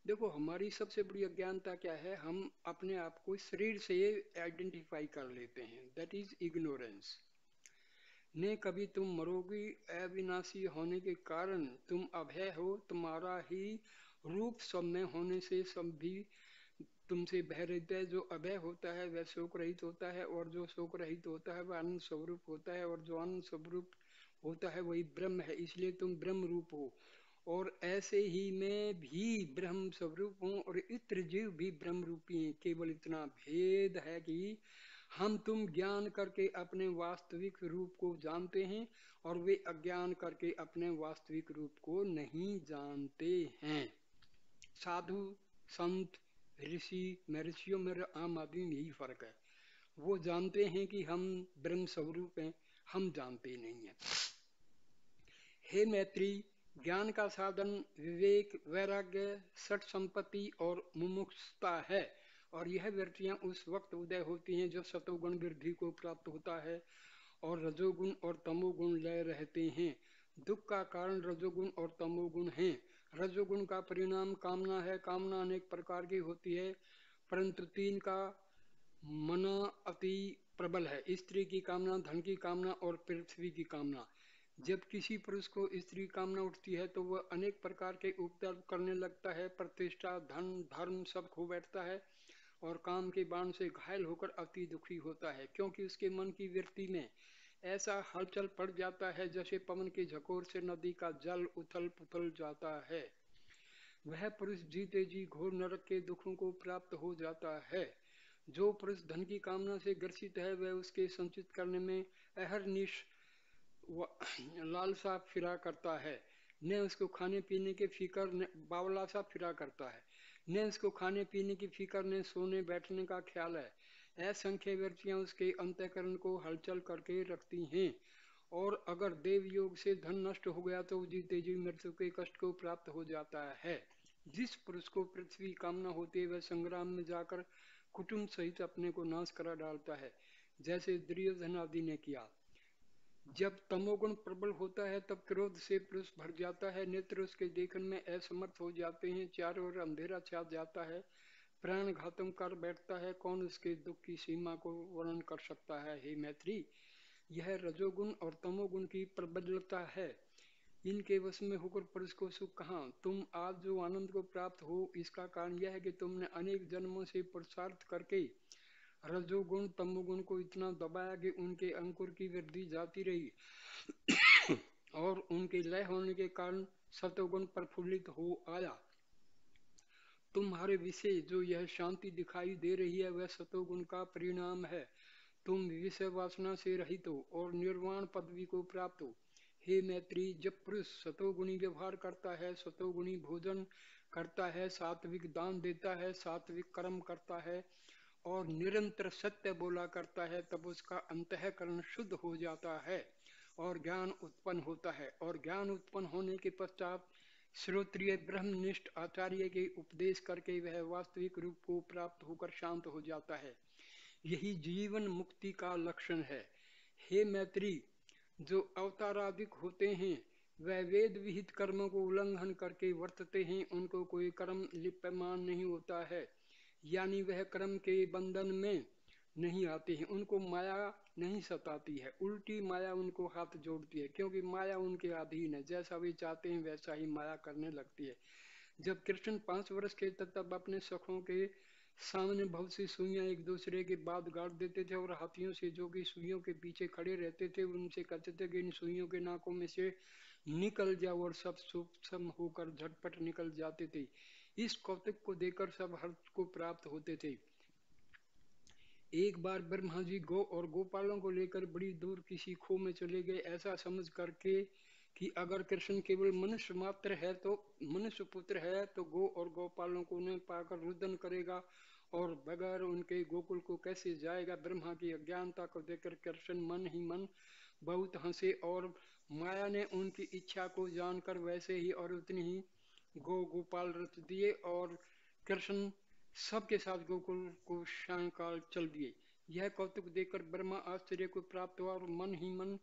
देखो हमारी सबसे बड़ी अज्ञानता क्या है? हम अपने आप को शरीर से आइडेंटिफाई कर लेते हैं, दैट इज इग्नोरेंस। ने कभी तुम मरोगी, अविनाशी होने के कारण तुम अभय हो, तुम्हारा ही रूप सब में होने से सब भी तुमसे भय रहित है। जो अभय होता है वह शोक रहित होता है, और जो शोक रहित होता है वह आनंद स्वरूप होता है, और जो आनंद स्वरूप होता है वही ब्रह्म है। इसलिए तुम ब्रह्म रूप हो, और ऐसे ही मैं भी ब्रह्म स्वरूप हूँ, और इत्र जीव भी ब्रह्म रूपी हैं। केवल इतना भेद है कि हम तुम ज्ञान करके अपने वास्तविक रूप को जानते हैं, और वे अज्ञान करके अपने वास्तविक रूप को नहीं जानते हैं। साधु, संत, ऋषि, महर्षियों में आम आदमी में यही फर्क है। वो जानते हैं कि हम ब्रह्म स्वरूप हैं, हम जानते नहीं हैं। हे मैत्री, ज्ञान का साधन विवेक, वैराग्य, सठ संपत्ति और मुमुक्षुता है, और यह वृत्तियां उस वक्त उदय होती हैं जो सतोगुण वृद्धि को प्राप्त होता है, और रजोगुण और तमोगुण लय रहते हैं। दुख का कारण रजोगुण और तमोगुण हैं। रजोगुण का परिणाम कामना है। कामना अनेक प्रकार की होती है, परंतु तीन का मना अति प्रबल है: स्त्री की कामना, धन की कामना और पृथ्वी की कामना। जब किसी पुरुष को स्त्री कामना उठती है तो वह अनेक प्रकार के उपद्रव करने लगता है, प्रतिष्ठा, धन, धर्म सब खो बैठता है, और काम के बाण से घायल होकर अति दुखी होता है, क्योंकि उसके मन की वृत्ति में ऐसा हलचल पड़ जाता है जैसे पवन के झकोर से नदी का जल उथल पुथल जाता है। वह पुरुष जीते जी घोर नरक के दुखों को प्राप्त हो जाता है। जो पुरुष धन की कामना से ग्रसित है वह उसके संचित करने में अहरनिश लालसा फिरा करता है। न उसको खाने पीने के फिकर, न बावला सा फिरा करता है, न उसको खाने पीने की फिकर, न सोने बैठने का ख्याल है। असंख्य वृत्तियां उसके अंतःकरण को हलचल करके रखती हैं। और अगर देव योग से धन नष्ट हो गया तो जीते जी मृत्यु के कष्ट को प्राप्त हो जाता है। जिस पुरुष को पृथ्वी कामना होती है वह संग्राम में जाकर कुटुंब सहित अपने को नाश करा डालता है, जैसे दुर्योधन आदि ने किया। जब तमोगुण प्रबल होता है तब क्रोध से पुरुष भर जाता है, नेत्र उसके देखने में असमर्थ हो जाते हैं, चारों ओर अंधेरा छा जाता है, प्राण घातम कर बैठता है। कौन उसके दुख की सीमा को वर्णन कर सकता है? हे मैत्री, यह रजोगुण और तमोगुण की प्रबलता है। इनके वश में होकर पुरुष को सुख कहाँ? तुम आज जो आनंद को प्राप्त हो, इसका कारण यह है कि तुमने अनेक जन्मों से पुरुषार्थ करके रजोगुण तमोगुण को इतना दबाया कि उनके अंकुर की वृद्धि जाती रही और उनके लय होने के कारण सतोगुण प्रफुल्लित हो आया। तुम्हारे विषय जो यह शांति दिखाई दे रही है वह सतोगुण का परिणाम है। तुम विषय वासना से रहित हो और निर्वाण पदवी को प्राप्त हो। हे मैत्री, जब पुरुष सतोगुणी व्यवहार करता है, सतोगुणी भोजन करता है, सात्विक दान देता है, सात्विक कर्म करता है और निरंतर सत्य बोला करता है, तब उसका अंतःकरण शुद्ध हो जाता है और ज्ञान उत्पन्न होता है। और ज्ञान उत्पन्न होने के पश्चात श्रोत्रिय ब्रह्मनिष्ठ आचार्य के उपदेश करके वह वास्तविक रूप को प्राप्त होकर शांत हो जाता है। यही जीवन मुक्ति का लक्षण है। हे मैत्री, जो अवताराधिक होते हैं वह वेद विहित कर्मों को उल्लंघन करके वर्तते हैं, उनको कोई कर्म लिप्यमान नहीं होता है, यानी वह कर्म के बंधन में नहीं आते हैं, उनको माया नहीं सताती है, उल्टी माया उनको हाथ जोड़ती है, क्योंकि माया उनके अधीन है, जैसा वे चाहते हैं वैसा ही माया करने लगती है। जब कृष्ण 5 वर्ष के थे तब अपने सखों के सामने बहुत सी सुइयां एक दूसरे के बाद गाड़ देते थे, और हाथियों से जो कि सुइयों के पीछे खड़े रहते थे उनसे कहते थे कि इन सुइयों के नाकों में से निकल जाओ, और सब सूक्ष्म होकर झटपट निकल जाते थे। इस कौतुक को देखकर सब हर्ष को प्राप्त होते थे। एक बार ब्रह्मा जी गौ और गोपालों को लेकर बड़ी दूर किसी खो में चले गए, ऐसा समझ करके कि अगर कृष्ण केवल मनुष्य मात्र है तो मनुष्य पुत्र है तो गौ और गोपालों को न पाकर रुदन करेगा और बगैर उनके गोकुल को कैसे जाएगा। ब्रह्मा की अज्ञानता को देखकर कृष्ण मन ही मन बहुत हंसे, और माया ने उनकी इच्छा को जानकर वैसे ही और उतनी ही गौ गोपाल रच दिए, और कृष्ण सबके साथ गोकुल को सायंकाल चल दिए। यह कौतुक देखकर ब्रह्मा आश्चर्य को प्राप्त हुआ और मन ही मन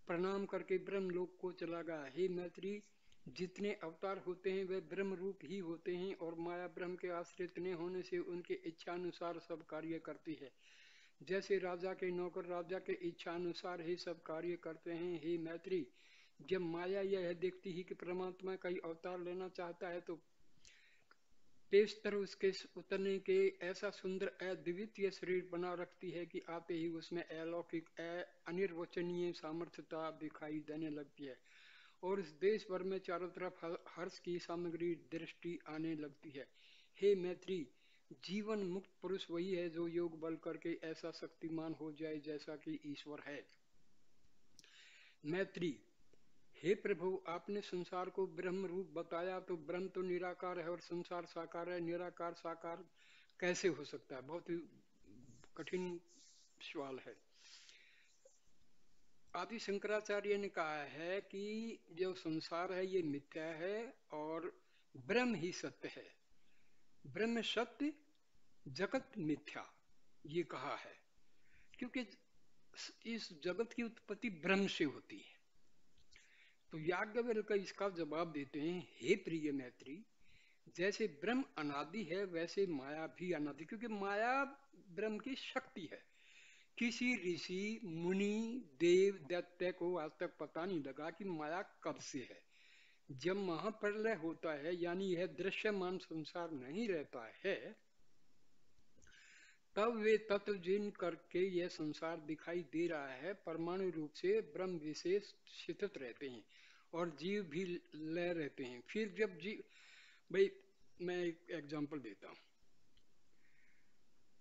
प्रणाम करके ब्रह्मलोक को चला गया। हे मैत्री, जितने अवतार होते हैं वे ब्रह्म रूप ही होते हैं, और माया ब्रह्म के आश्रित न होने से उनके इच्छा अनुसार सब कार्य करती है। जैसे राजा के नौकर राजा के इच्छा अनुसार ही सब कार्य करते हैं। हे मैत्री, जब माया यह देखती ही कि परमात्मा कई अवतार लेना चाहता है तो पेशतर उसके उतरने के ऐसा सुंदर अद्वितीय शरीर बना रखती है कि आते ही उसमें अलौकिक अनिर्वचनीय सामर्थ्यता दिखाई देने लगती है और इस देश भर में चारों तरफ हर्ष की सामग्री दृष्टि आने लगती है। हे मैत्री, जीवन मुक्त पुरुष वही है जो योग बल करके ऐसा शक्तिमान हो जाए जैसा कि ईश्वर है। मैत्री, हे प्रभु, आपने संसार को ब्रह्म रूप बताया, तो ब्रह्म तो निराकार है और संसार साकार है, निराकार साकार कैसे हो सकता है? बहुत ही कठिन सवाल है। आदि शंकराचार्य ने कहा है कि जो संसार है ये मिथ्या है और ब्रह्म ही सत्य है। ब्रह्म सत्य, जगत मिथ्या, ये कहा है, क्योंकि इस जगत की उत्पत्ति ब्रह्म से होती है। तो याज्ञवल्क्य का इसका जवाब देते हैं, हे प्रिय मैत्री, जैसे ब्रह्म अनादि है वैसे माया भी अनादि, क्योंकि माया ब्रह्म की शक्ति है। किसी ऋषि मुनि देव दैत्य को आज तक पता नहीं लगा कि माया कब से है। जब महाप्रलय होता है, यानी यह दृश्यमान संसार नहीं रहता है, तब वे तत्व जिन करके यह संसार दिखाई दे रहा है परमाणु रूप से ब्रह्म विशेष स्थित रहते हैं और जीव भी लय रहते हैं। फिर जब जीव, भाई मैं एक एग्जांपल देता हूं।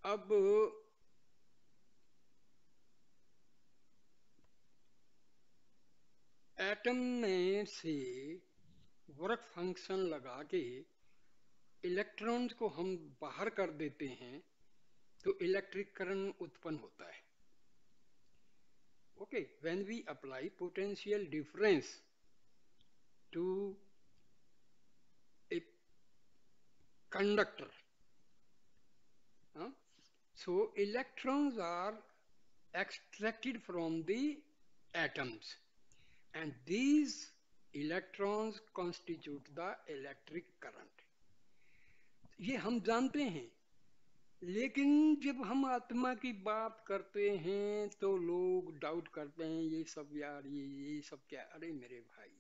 अब एटम में से वर्क फंक्शन लगा के इलेक्ट्रॉन्स को हम बाहर कर देते हैं तो इलेक्ट्रिक करंट उत्पन्न होता है। Okay, when we apply potential difference to a conductor, so electrons are extracted from the atoms and these electrons constitute the electric current। ये हम जानते हैं, लेकिन जब हम आत्मा की बात करते हैं तो लोग डाउट करते हैं, ये सब यार ये सब क्या। अरे मेरे भाई,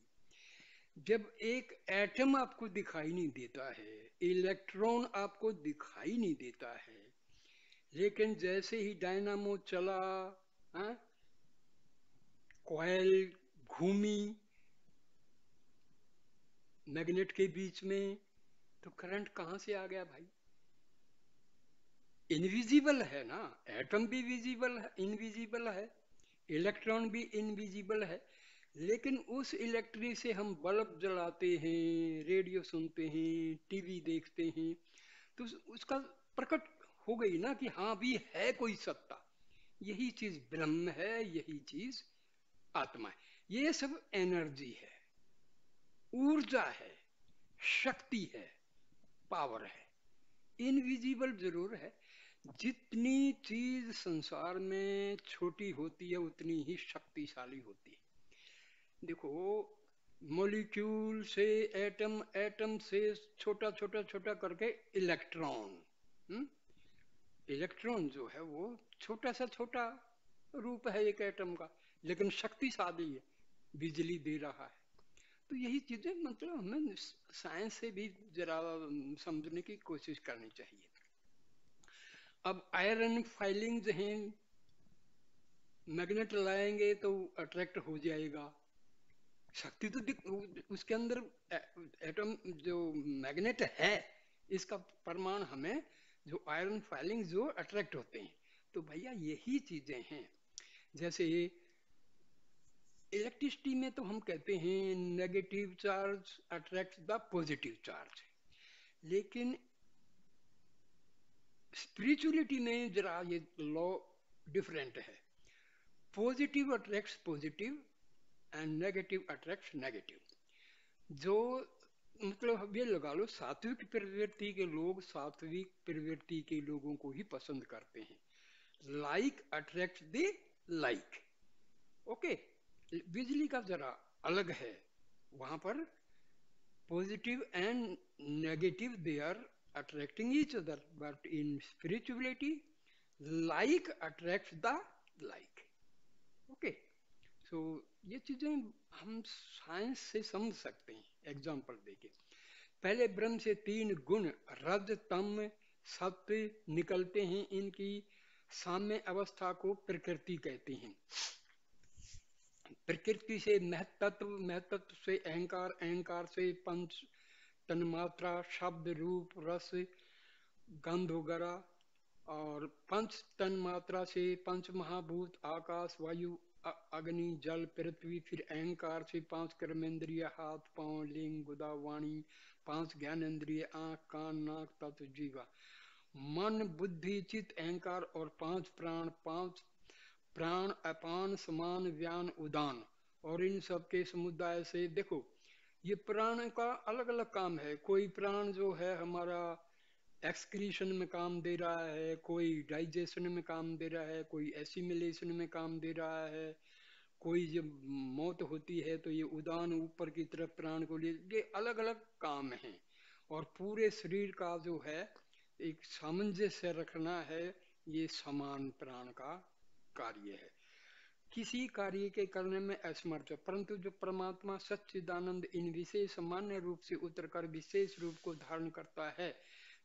जब एक एटम आपको दिखाई नहीं देता है, इलेक्ट्रॉन आपको दिखाई नहीं देता है, लेकिन जैसे ही डायनामो चला, कॉइल घूमी मैग्नेट के बीच में, तो करंट कहां से आ गया भाई? इनविजिबल है ना, एटम भी विजिबल है, इनविजिबल है, इलेक्ट्रॉन भी इनविजिबल है, लेकिन उस इलेक्ट्रिक से हम बल्ब जलाते हैं, रेडियो सुनते हैं, टीवी देखते हैं, तो उसका प्रकट हो गई ना कि हाँ भी है कोई सत्ता। यही चीज ब्रह्म है, यही चीज आत्मा है। ये सब एनर्जी है, ऊर्जा है, शक्ति है, पावर है। इनविजिबल जरूर है। जितनी चीज संसार में छोटी होती है उतनी ही शक्तिशाली होती है। देखो, मॉलिक्यूल से एटम, एटम से छोटा छोटा छोटा करके इलेक्ट्रॉन, इलेक्ट्रॉन जो है वो छोटा सा छोटा रूप है एक एटम का, लेकिन शक्तिशाली है, बिजली दे रहा है। तो यही चीजें मतलब हमें साइंस से भी जरा समझने की कोशिश करनी चाहिए। अब आयरन फाइलिंग्स हैं, मैग्नेट लाएंगे तो अट्रैक्ट हो जाएगा, शक्ति तो उसके अंदर एटम जो मैग्नेट है इसका प्रमाण हमें, जो आयरन फाइलिंग जो अट्रैक्ट होते हैं। तो भैया यही चीजें हैं। जैसे इलेक्ट्रिसिटी में तो हम कहते हैं negative charge attract the positive charge, लेकिन स्पिरिचुअलिटी में जरा ये लॉ डिफरेंट है। Positive attracts positive and negative attracts negative. जो मतलब ये लगा लो, सात्विक प्रवृत्ति के लोग सात्विक प्रवृत्ति के लोगों को ही पसंद करते हैं। Like attract the like. Okay, बिजली का जरा अलग है, वहां पर positive and negative they are attracting each other, but in spirituality like attracts the like। okay, so ये चीजें हम साइंस से समझ सकते हैं एग्जांपल देके। पहले ब्रह्म से 3 गुण रज तम सत्व निकलते हैं। इनकी साम्य अवस्था को प्रकृति कहते हैं। प्रकृति से महतत्व, महतत्व से अहंकार, अहंकार से पंच तन्मात्रा, शब्द, रूप, रस, गंध वगैरह, और पंच तन्मात्रा से पंच महाभूत, आकाश, वायु, अग्नि, जल, पृथ्वी। फिर अहंकार से 5 कर्मेंद्रिय, हाथ, पांव, लिंग, गुदा, वाणी, 5 ज्ञानेंद्रिय, आंख, कान, नाक, तत्व, जीवा, मन, बुद्धि, चित्त, अहंकार, और 5 प्राण, 5 प्राण अपान समान व्यान उदान। और इन सब के समुदाय से देखो, ये प्राण का अलग अलग काम है। कोई प्राण जो है हमारा एक्सक्रीशन में काम दे रहा है, कोई डाइजेशन में काम दे रहा है, कोई एसिमिलेशन में काम दे रहा है, कोई जब मौत होती है तो ये उदान ऊपर की तरफ प्राण को लिए, ये अलग अलग काम है। और पूरे शरीर का जो है एक सामंजस्य रखना है, ये समान प्राण का कार्य है। किसी कार्य के करने में असमर्थ, परंतु जो परमात्मा सच्चिदानंद इन विशेष सामान्य रूप से उतरकर विशेष रूप को धारण करता है,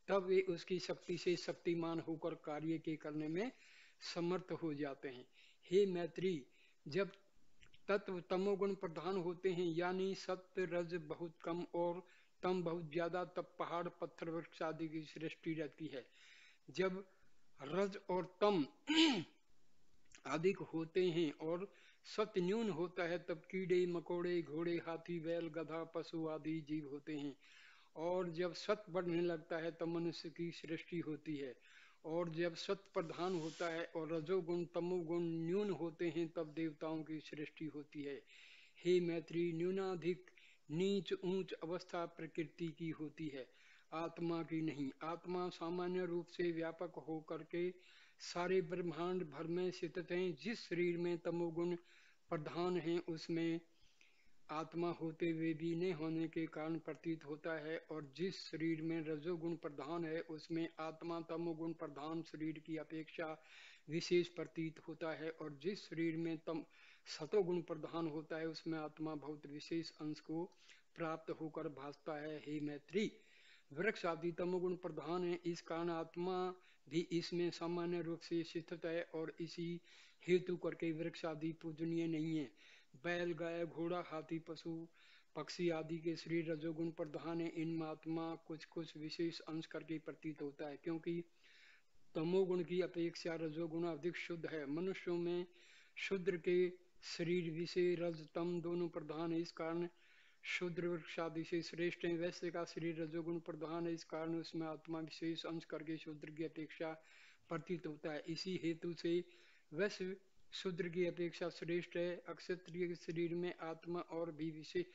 तब वे उसकी शक्ति से शक्तिमान होकर कार्य के करने में समर्थ हो जाते हैं। हे मैत्री, जब तत्व तमोगुण प्रधान होते हैं, यानी सत्य रज बहुत कम और तम बहुत ज्यादा, तब पहाड़, पत्थर, वृक्ष आदि की सृष्टि रहती है। जब रज और तम अधिक होते हैं और सत्य न्यून होता है, तब कीड़े मकोड़े, घोड़े, हाथी, बैल, गधा, पशु आदि जीव होते हैं। और जब सत्य बढ़ने लगता है तब मनुष्य की सृष्टि होती है। और जब सत्य प्रधान होता है और रजोगुण तमोगुण न्यून होते हैं, तब देवताओं की सृष्टि होती है। हे मैत्री, न्यूनाधिक नीच ऊंच अवस्था प्रकृति की होती है, आत्मा की नहीं। आत्मा सामान्य रूप से व्यापक होकर के सारे ब्रह्मांड भर में स्थित हैं। जिस शरीर में तमोगुण प्रधान है, उसमें आत्मा होते हुए भी न होने के कारण प्रतीत होता है, और जिस शरीर में रजोगुण प्रधान है, उसमें आत्मा तमोगुण प्रधान शरीर की अपेक्षा विशेष प्रतीत होता है, और जिस शरीर में तम सतोगुण प्रधान होता है, उसमें आत्मा बहुत विशेष अंश को प्राप्त होकर भासता है। हे मैत्री, वृक्ष आदि तमोगुण प्रधान है, इस कारण आत्मा भी इसमें सामान्य रूप से स्थित है, और इसी हेतु करके वृक्ष आदि पूजनीय नहीं है। बैल, गाय, घोड़ा, हाथी, पशु पक्षी आदि के शरीर रजोगुण प्रधान है, इनमें आत्मा कुछ कुछ विशेष अंश करके प्रतीत होता है, क्योंकि तमोगुण की अपेक्षा रजोगुण अधिक शुद्ध है। मनुष्यों में शूद्र के शरीर विषय रज तम दोनों प्रधान है, इस कारण शूद्र वृक्ष आदि से श्रेष्ठ है। वैश्य का शरीर रजोगुण प्रधान है, इस कारण उसमें आत्मा विशेष अंश करके शूद्र की अपेक्षा प्रतीत होता है। इसी हेतु से वैश्य शूद्र की अपेक्षा श्रेष्ठ है। अक्षत्रिय के शरीर में आत्मा और भी विशेष,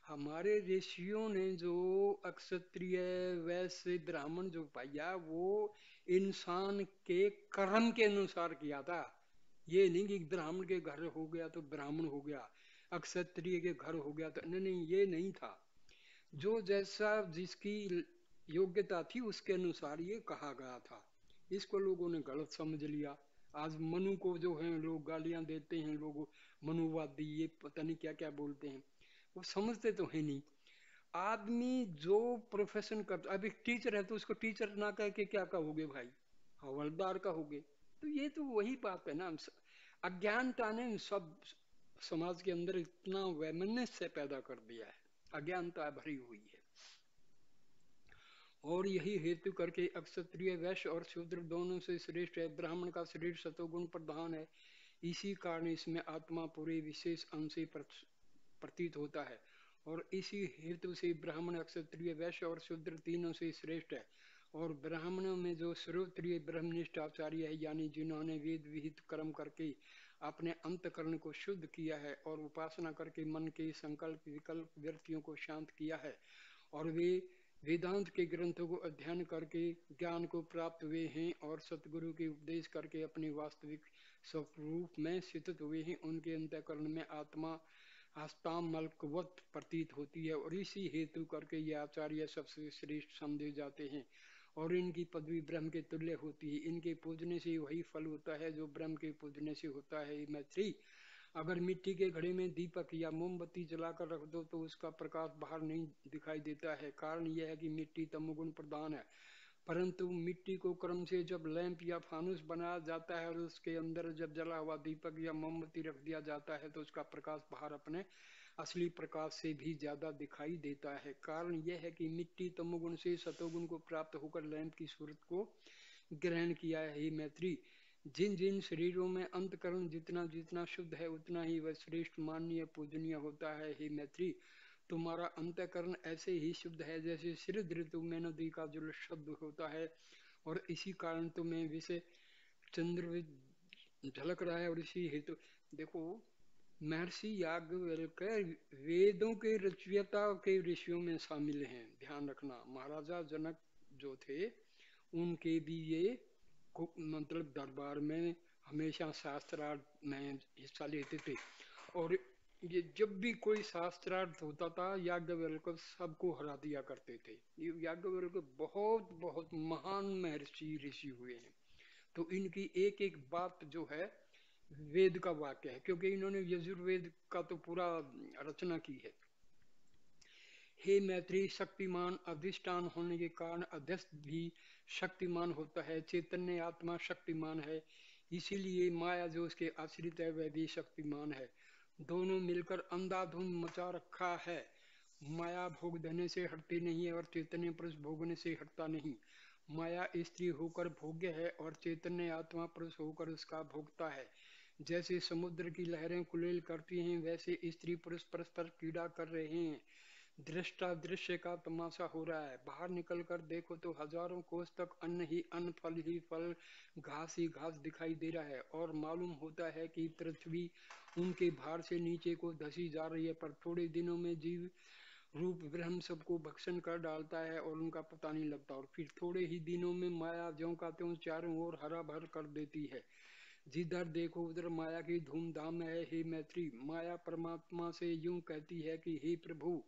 हमारे ऋषियों ने जो अक्षत्रिय वैश्य ब्राह्मण जो पाया, वो इंसान के कर्म के अनुसार किया था। ये नहीं कि ब्राह्मण के घर हो गया तो ब्राह्मण हो गया, अक्षत्रिय के घर हो गया तो नहीं, नहीं, ये नहीं था। जो जैसा जिसकी योग्यता थी उसके अनुसार ये कहा गया था। इसको लोगों ने गलत समझ लिया। आज मनु को जो है लोग गालियां देते हैं, लोग मनुवादी, ये पता नहीं क्या क्या बोलते हैं, वो समझते तो है नहीं। आदमी जो प्रोफेशन करता, अभी टीचर है तो उसको टीचर ना कह के क्या कहोगे भाई, हवलदार कहोगे। तो ये तो वही बात है ना, अज्ञानता ने सब समाज के अंदर इतना वैमनस्य पैदा कर दिया है, अज्ञानता भरी हुई है। और यही हेतु करके अक्षत्रिय वैश्य और शूद्र दोनों से श्रेष्ठ है। ब्राह्मण का शरीर सतोगुण प्रधान है, इसी कारण इसमें आत्मा पूरे विशेष अंश से प्रतीत होता है, और इसी हेतु से ब्राह्मण, अक्षत्रिय, वैश्य और शूद्र तीनों से श्रेष्ठ है। और ब्राह्मणों में जो श्रोत्रिय ब्रह्मनिष्ठ आचार्य है, यानी जिन्होंने वेद विहित कर्म करके अपने अंतकरण को शुद्ध किया है और उपासना करके मन के संकल्प विकल्प वृत्तियों को शांत किया है, और वे वेदांत के ग्रंथों को अध्ययन करके ज्ञान को प्राप्त हुए हैं और सतगुरु के उपदेश करके अपने वास्तविक स्वरूप में स्थित हुए हैं, उनके अंतःकरण में आत्मा हस्तामलकवत प्रतीत होती है, और इसी हेतु करके ये आचार्य सबसे श्रेष्ठ समझे जाते हैं, और इनकी पदवी ब्रह्म के तुल्य होती है। इनके पूजने से वही फल होता है जो ब्रह्म के पूजने से होता है। मैत्री, अगर मिट्टी के घड़े में दीपक या मोमबत्ती जलाकर रख दो तो उसका प्रकाश बाहर नहीं दिखाई देता है। कारण यह है कि मिट्टी तमोगुण प्रधान है। परंतु मिट्टी को क्रम से जब लैंप या फानुस बनाया जाता है और उसके अंदर जब जला हुआ दीपक या मोमबत्ती रख दिया जाता है तो उसका प्रकाश बाहर अपने असली प्रकाश से भी ज्यादा दिखाई देता है। कारण यह है कि मिट्टी तमोगुण से सतोगुण को प्राप्त होकर लैंप की सूरत को ग्रहण किया है। हे मैत्री, जिन जिन शरीरों में अंतकरण जितना जितना शुद्ध है उतना ही वह श्रेष्ठ माननीय पूजनीय होता है। हे मैत्री, तुम्हारा अंतकरण ऐसे ही शुद्ध है जैसे शरद ऋतु में नदी का जल शुद्ध होता है, और इसी कारण तुम्हें विषय चंद्र झलक रहा है। और इसी हेतु देखो, महर्षि याज्ञवल्क्य वेदों के रचयिता के ऋषियों में शामिल हैं। ध्यान रखना, महाराजा जनक जो थे उनके भी ये मतलब दरबार में हमेशा शास्त्रार्थ में हिस्सा लेते थे। और ये जब भी कोई शास्त्रार्थ होता था याज्ञवल्क्य सबको हरा दिया करते थे। ये याज्ञवल्क्य बहुत बहुत महान महर्षि ऋषि हुए हैं। तो इनकी एक एक बात जो है वेद का वाक्य है, क्योंकि इन्होंने यजुर्वेद का तो पूरा रचना की है। हे मैत्री, शक्तिमान अधिष्ठान होने के कारण अध्यस्त भी शक्तिमान होता है। चैतन्य आत्मा शक्तिमान है, इसीलिए माया जो उसके आश्रित है वह भी शक्तिमान है। दोनों मिलकर अंधाधुंध मचा रखा है। माया भोग देने से हटती नहीं है और चैतन्य पुरुष भोगने से हटता नहीं। माया स्त्री होकर भोग्य है और चैतन्य आत्मा पुरुष होकर उसका भोगता है। जैसे समुद्र की लहरें कुलेल करती हैं वैसे स्त्री पुरुष परस्पर क्रीड़ा कर रहे हैं। दृष्टा दृश्य का तमाशा हो रहा है। बाहर निकल कर देखो तो हजारों कोस तक अन्न ही अन्न, फल ही फल, घास ही घास दिखाई दे रहा है, और मालूम होता है कि पृथ्वी उनके भार से नीचे को धसी जा रही है। पर थोड़े दिनों में जीव रूप ब्रह्म सबको भक्षण कर डालता है और उनका पता नहीं लगता, और फिर थोड़े ही दिनों में माया ज्यों का त्यों चारों ओर हरा भर कर देती है। जिधर देखो उधर माया की धूमधाम है। हे मैत्री, माया परमात्मा से यूं कहती है कि हे प्रभु,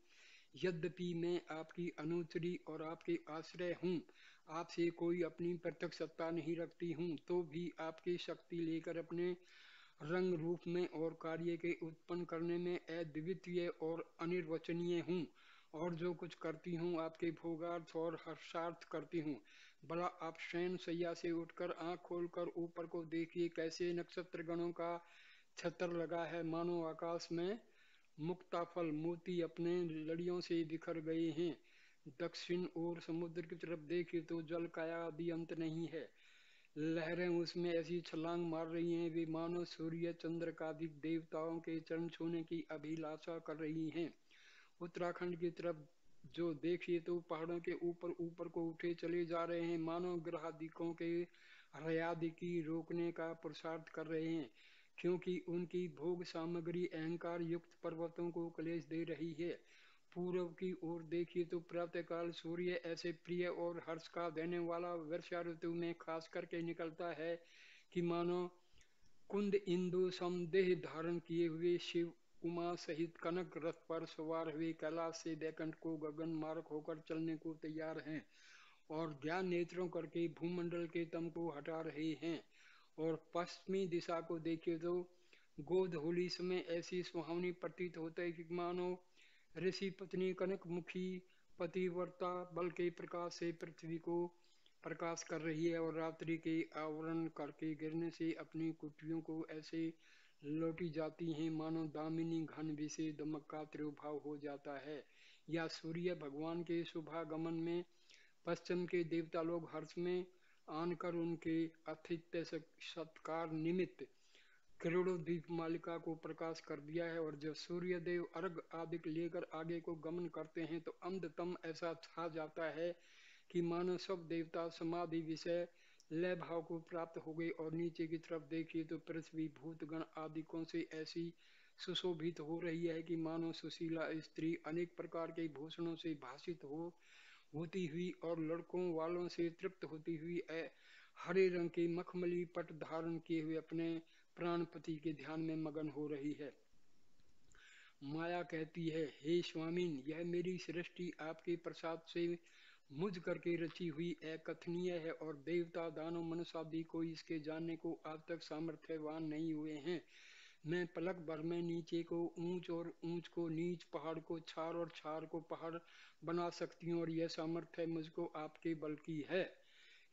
यद्यपि मैं आपकी अनुचरी और आपके आश्रय हूँ, आपसे कोई अपनी प्रत्यक्ष सत्ता नहीं रखती हूँ, तो भी आपकी शक्ति लेकर अपने रंग रूप में और कार्य के उत्पन्न करने में अद्वितीय और अनिर्वचनीय हूँ। और जो कुछ करती हूँ आपके भोगार्थ और हर्षार्थ करती हूँ। भला आप शयन सैया से उठकर आंख खोलकर ऊपर को देखिए, कैसे नक्षत्र गणों का छतर लगा है, मानो आकाश में मुक्ताफल मोती अपने लड़ियों से बिखर गए हैं। दक्षिण ओर समुद्र की तरफ देखे तो जल का भी अंत नहीं है। लहरें उसमें ऐसी छलांग मार रही हैं वे मानो सूर्य चंद्र का भी देवताओं के चरण छूने की अभिलाषा कर रही हैं। उत्तराखंड की तरफ जो देखिए तो पहाड़ों के ऊपर ऊपर को उठे चले जा रहे हैं, मानो ग्रहादिकों के हृदय की रोकने का पुरुषार्थ कर रहे हैं, क्योंकि उनकी भोग सामग्री अहंकार युक्त पर्वतों को क्लेश दे रही है। पूर्व की ओर देखिए तो प्रातःकाल सूर्य ऐसे प्रिय और हर्ष का देने वाला वर्षा ऋतु में खास करके निकलता है कि मानो कुंद इंदु समदेह धारण किए हुए शिव उमा सहित कनक रथ पर सवार हुए कैलाश से बैकुंठ को गगन मार्ग होकर चलने को तैयार हैं, और ज्ञान नेत्रों करके भूमंडल के तम को हटा रहे हैं। और पश्चिमी दिशा को देखे तो गोद होली समय ऐसी सुहावनी प्रतीत होता है कि मानो ऋषि पत्नी कनक मुखी पतिव्रता बल के प्रकाश से पृथ्वी को प्रकाश कर रही है, और रात्रि के आवरण करके गिरने से अपनी कुटियों को ऐसे लौटी जाती हैं मानो दामिनी घन विषे दमक का तिरुभाव हो जाता है। या सूर्य भगवान के शुभागमन में पश्चिम के देवता लोग हर्ष में आनकर उनके आतिथ्य सत्कार निमित्त करोड़ों दीप मालिका को प्रकाश कर दिया है। और जब सूर्य देव अर्घ आदि लेकर आगे को गमन करते हैं तो अंधतम ऐसा छा जाता है कि मानो सब देवता समाधि विषय लय भाव को प्राप्त हो गए, और नीचे की तरफ देखिए तो पृथ्वी भूतगण आदिकों से ऐसी सुशोभित हो रही है कि मानो सुशीला स्त्री अनेक प्रकार के भूषणों से भाषित होती हुई और लड़कों वालों से तृप्त होती हुई हरे रंग के मखमली पट धारण किए हुए अपने प्राणपति के ध्यान में मगन हो रही है। माया कहती है, हे स्वामीन, यह मेरी सृष्टि आपके प्रसाद से मुझ करके रची हुई अकथनीय है, और देवता दानव मनुष्य आदि कोई इसके जानने को आज तक सामर्थ्यवान नहीं हुए हैं। मैं पलक भर में नीचे को ऊंच और ऊंच को नीच, पहाड़ को छार और छार को पहाड़ बना सकती हूँ, और यह सामर्थ्य मुझको आपके बल की है।